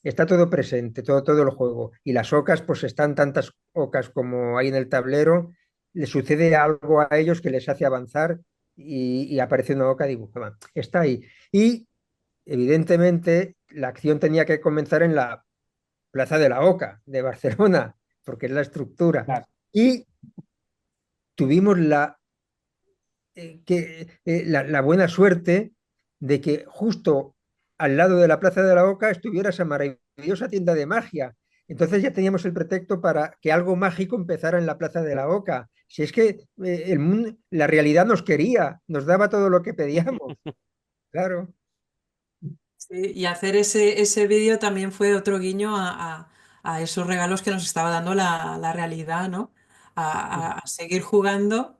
está todo presente, todo el juego. Y las ocas, pues están tantas ocas como hay en el tablero, le sucede algo a ellos que les hace avanzar y aparece una oca dibujada. Está ahí. Y evidentemente la acción tenía que comenzar en la Plaza de la Oca de Barcelona, porque es la estructura. Claro. Y tuvimos la buena suerte de que justo al lado de la Plaza de la Oca estuviera esa maravillosa tienda de magia. Entonces ya teníamos el pretexto para que algo mágico empezara en la Plaza de la Oca. Si es que la realidad nos quería, nos daba todo lo que pedíamos. Claro. Sí, y hacer ese vídeo también fue otro guiño a esos regalos que nos estaba dando la realidad, ¿no? A seguir jugando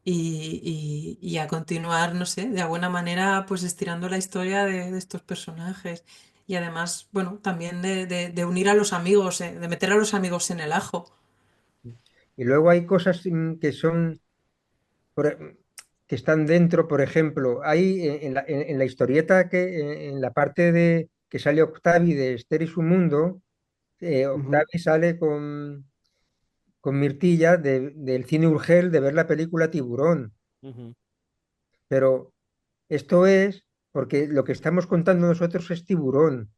y a continuar, no sé, de alguna manera, pues estirando la historia de estos personajes. Y además, bueno, también de unir a los amigos, de meter a los amigos en el ajo. Y luego hay cosas que son por e- que están dentro, por ejemplo, hay en la historieta en la parte de que sale Octavi de Esther y su mundo, Ujú. Octavi sale con Mirtilla del cine Urgel de ver la película Tiburón. Ujú. Pero esto es porque lo que estamos contando nosotros es Tiburón.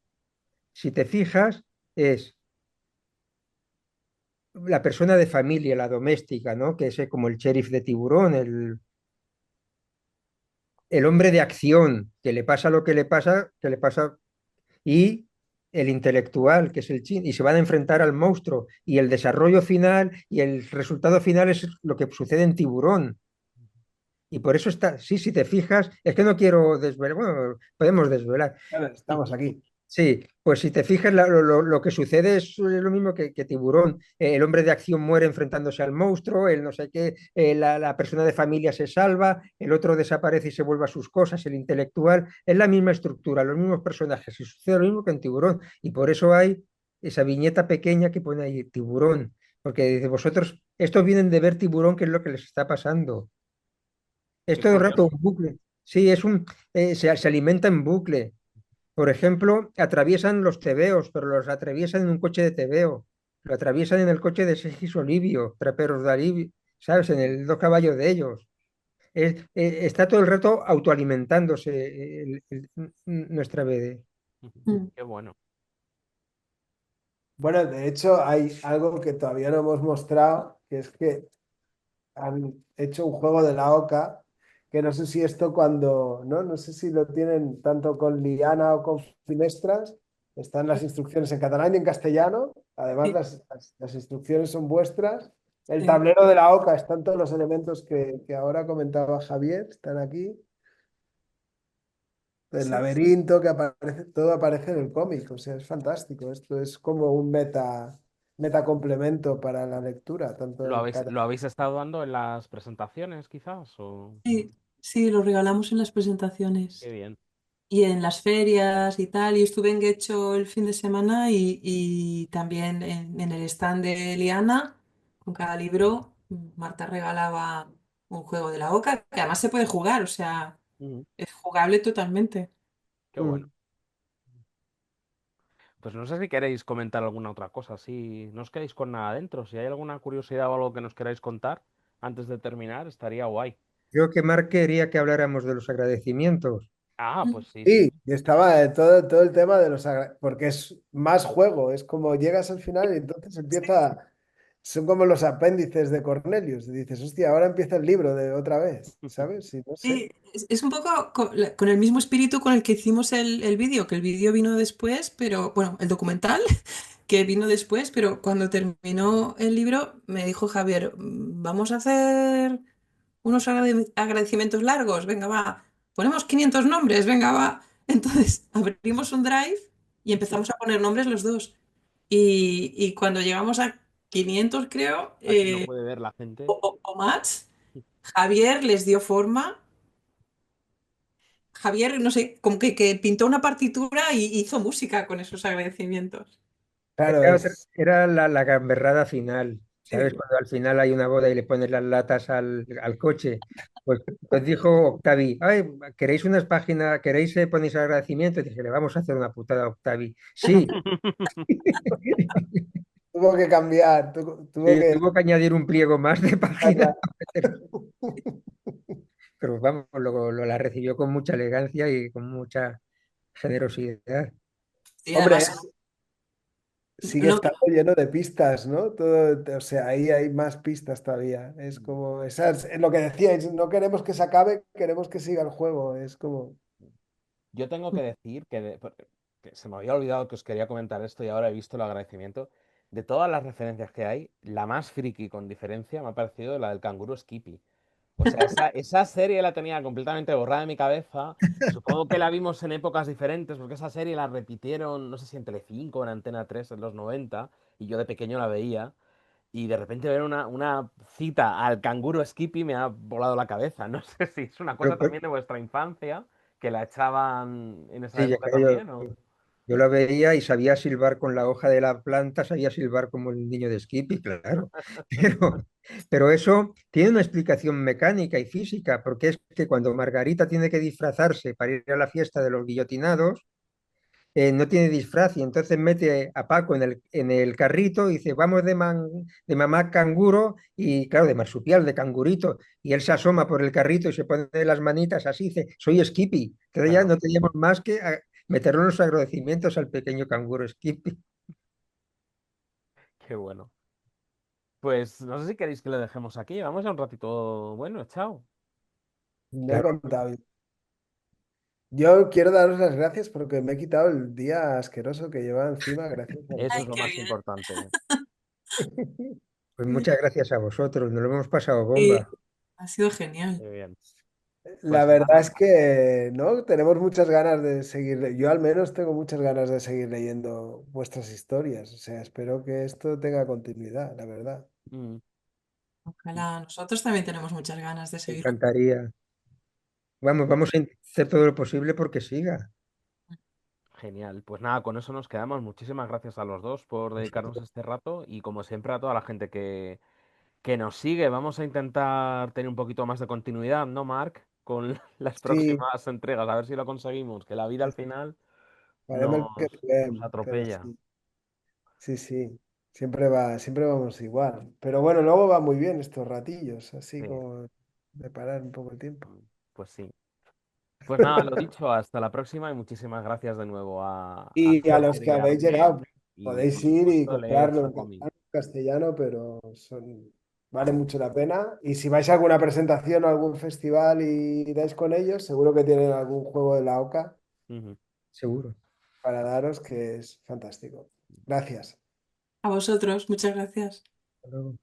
Si te fijas, es la persona de familia, la doméstica, ¿no? Que es como el sheriff de Tiburón, el hombre de acción, que le pasa lo que le pasa, y el intelectual, que es el chin, y se van a enfrentar al monstruo, y el desarrollo final y el resultado final es lo que sucede en Tiburón. Y por eso está, sí, si te fijas, es que no quiero desvelar, bueno, podemos desvelar. Claro, estamos aquí. Sí, pues si te fijas, lo que sucede es lo mismo que Tiburón. El hombre de acción muere enfrentándose al monstruo, el no sé qué, la persona de familia se salva, el otro desaparece y se vuelve a sus cosas, el intelectual. Es la misma estructura, los mismos personajes. Y sucede lo mismo que en Tiburón. Y por eso hay esa viñeta pequeña que pone ahí, Tiburón. Porque dice, vosotros, estos vienen de ver Tiburón, ¿qué es lo que les está pasando? Es Qué todo el rato curioso. un bucle. Sí, se alimenta en bucle. Por ejemplo, atraviesan los tebeos, pero los atraviesan en un coche de tebeo. Lo atraviesan en el coche de Sergis Olivio, traperos de Olivio, ¿sabes? En el dos caballos de ellos. Está todo el rato autoalimentándose nuestra BD. Ujú. Mm. Qué bueno. Bueno, de hecho, hay algo que todavía no hemos mostrado, que es que han hecho un juego de la Oca, que no sé si esto cuando, ¿no? No sé si lo tienen tanto con liana o con finestras. Están las instrucciones en catalán y en castellano. Además, Sí, las instrucciones son vuestras. El sí, tablero de la Oca, están todos los elementos que ahora comentaba Javier, están aquí. El sí. laberinto que aparece, todo aparece en el cómic. O sea, es fantástico. Esto es como un meta complemento para la lectura, tanto en Lo catalán. habéis estado dando en las presentaciones, quizás? Sí, sí, lo regalamos en las Qué presentaciones. bien. Y en las ferias y tal. Y estuve en Guecho el fin de semana y también en el stand de Liana, con cada libro, Marta regalaba un juego de la Oca, que además se puede jugar, o sea, Ujú. es jugable totalmente. Qué bueno. Mm. Pues no sé si queréis comentar alguna otra cosa. Si no os quedáis con nada dentro, si hay alguna curiosidad o algo que nos queráis contar antes de terminar, estaría guay. Creo que Mark quería que habláramos de los agradecimientos. Ah, Mm. pues sí, sí. Sí, y estaba todo el tema de porque es más juego, es como llegas al final y entonces empieza, son como los apéndices de Cornelius, y dices, hostia, ahora empieza el libro de otra vez, ¿sabes? Y no sé. Sí, es un poco con el mismo espíritu con el que hicimos el vídeo, que el vídeo vino después, pero bueno, el documental que vino después, pero cuando terminó el libro me dijo Javier, vamos a hacer unos agradecimientos largos, venga, va, ponemos 500 nombres, venga, va. Entonces abrimos un drive y empezamos a poner nombres los dos. Y cuando llegamos a 500, creo, Aquí lo puede ver la gente. o más, Javier les dio forma. Javier, no sé, como que pintó una partitura y hizo música con esos agradecimientos. Claro, Era la gamberrada final. ¿Sabes? Cuando al final hay una boda y le pones las latas al coche. Pues dijo Octavi, ay, ¿queréis unas páginas, queréis ponéis agradecimiento? Y dije, le vamos a hacer una putada a Octavi. Sí, Tuvo que cambiar, tuvo que... tuvo que añadir un pliego más de páginas, sacar. pero vamos, luego lo la recibió con mucha elegancia y con mucha generosidad. Sí, Hombre, además, sigue lo, estando lleno de pistas, ¿no? Todo, o sea, ahí hay más pistas todavía. Es como, es lo que decíais, no queremos que se acabe, queremos que siga el juego. Es como, Yo tengo que decir que se me había olvidado que os quería comentar esto y ahora he visto el agradecimiento. De todas las referencias que hay, la más friki con diferencia me ha parecido la del canguro Skippy. O sea, esa serie la tenía completamente borrada de mi cabeza. Supongo que la vimos en épocas diferentes, porque esa serie la repitieron, no sé si en Telecinco o en Antena 3 en los 90, y yo de pequeño la veía. Y de repente ver una cita al canguro Skippy me ha volado la cabeza. No sé si es una cosa Pero, también de vuestra infancia, que la echaban en esa sí, época yo, también, ¿o? yo la veía y sabía silbar con la hoja de la planta, sabía silbar como el niño de Skippy, claro. Pero, pero eso tiene una explicación mecánica y física, porque es que cuando Margarita tiene que disfrazarse para ir a la fiesta de los guillotinados, no tiene disfraz y entonces mete a Paco en el carrito y dice, vamos de mamá canguro y claro, de marsupial, de cangurito. Y él se asoma por el carrito y se pone las manitas así, dice, soy Skippy. Entonces ya Ajá, no teníamos más que meterle los agradecimientos al pequeño canguro Skippy. qué bueno. Pues no sé si queréis que lo dejemos aquí. Vamos a un ratito. Bueno, chao. me he Claro, contado. Yo quiero daros las gracias porque me he quitado el día asqueroso que llevaba encima gracias a Eso es ay, lo vosotros. qué más bien. importante. pues muchas gracias a vosotros, nos lo hemos pasado Sí, bomba. ha sido genial. Muy bien. La Pues verdad nada. es que, ¿no? Tenemos muchas ganas de seguir, yo al menos tengo muchas ganas de seguir leyendo vuestras historias. O sea, espero que esto tenga continuidad, la verdad. Mm, Ojalá. Nosotros también tenemos muchas ganas de Me seguir. encantaría. Vamos a hacer todo lo posible porque siga. genial. Pues nada, con eso nos quedamos. Muchísimas gracias a los dos por dedicarnos este rato y como siempre a toda la gente que nos sigue. Vamos a intentar tener un poquito más de continuidad, ¿no, Mark? Con las Sí, próximas entregas, a ver si lo conseguimos, que la vida al final haremos el que nos podemos, pero atropella. sí, sí, sí. Siempre vamos igual. Pero bueno, luego va muy bien estos ratillos, así Sí, como de parar un poco el tiempo. pues sí. Pues nada, lo dicho, hasta la próxima y muchísimas gracias de nuevo a Y a los Javier que y a habéis Miguel. llegado, Y podéis por ir y supuesto, leer comprarlo Sacomi. en castellano, pero vale mucho la pena. Y si vais a alguna presentación o algún festival y dais con ellos, seguro que tienen algún juego de la OCA Ujú. Seguro. para daros, que es fantástico. Gracias. A vosotros, muchas gracias. Hasta luego.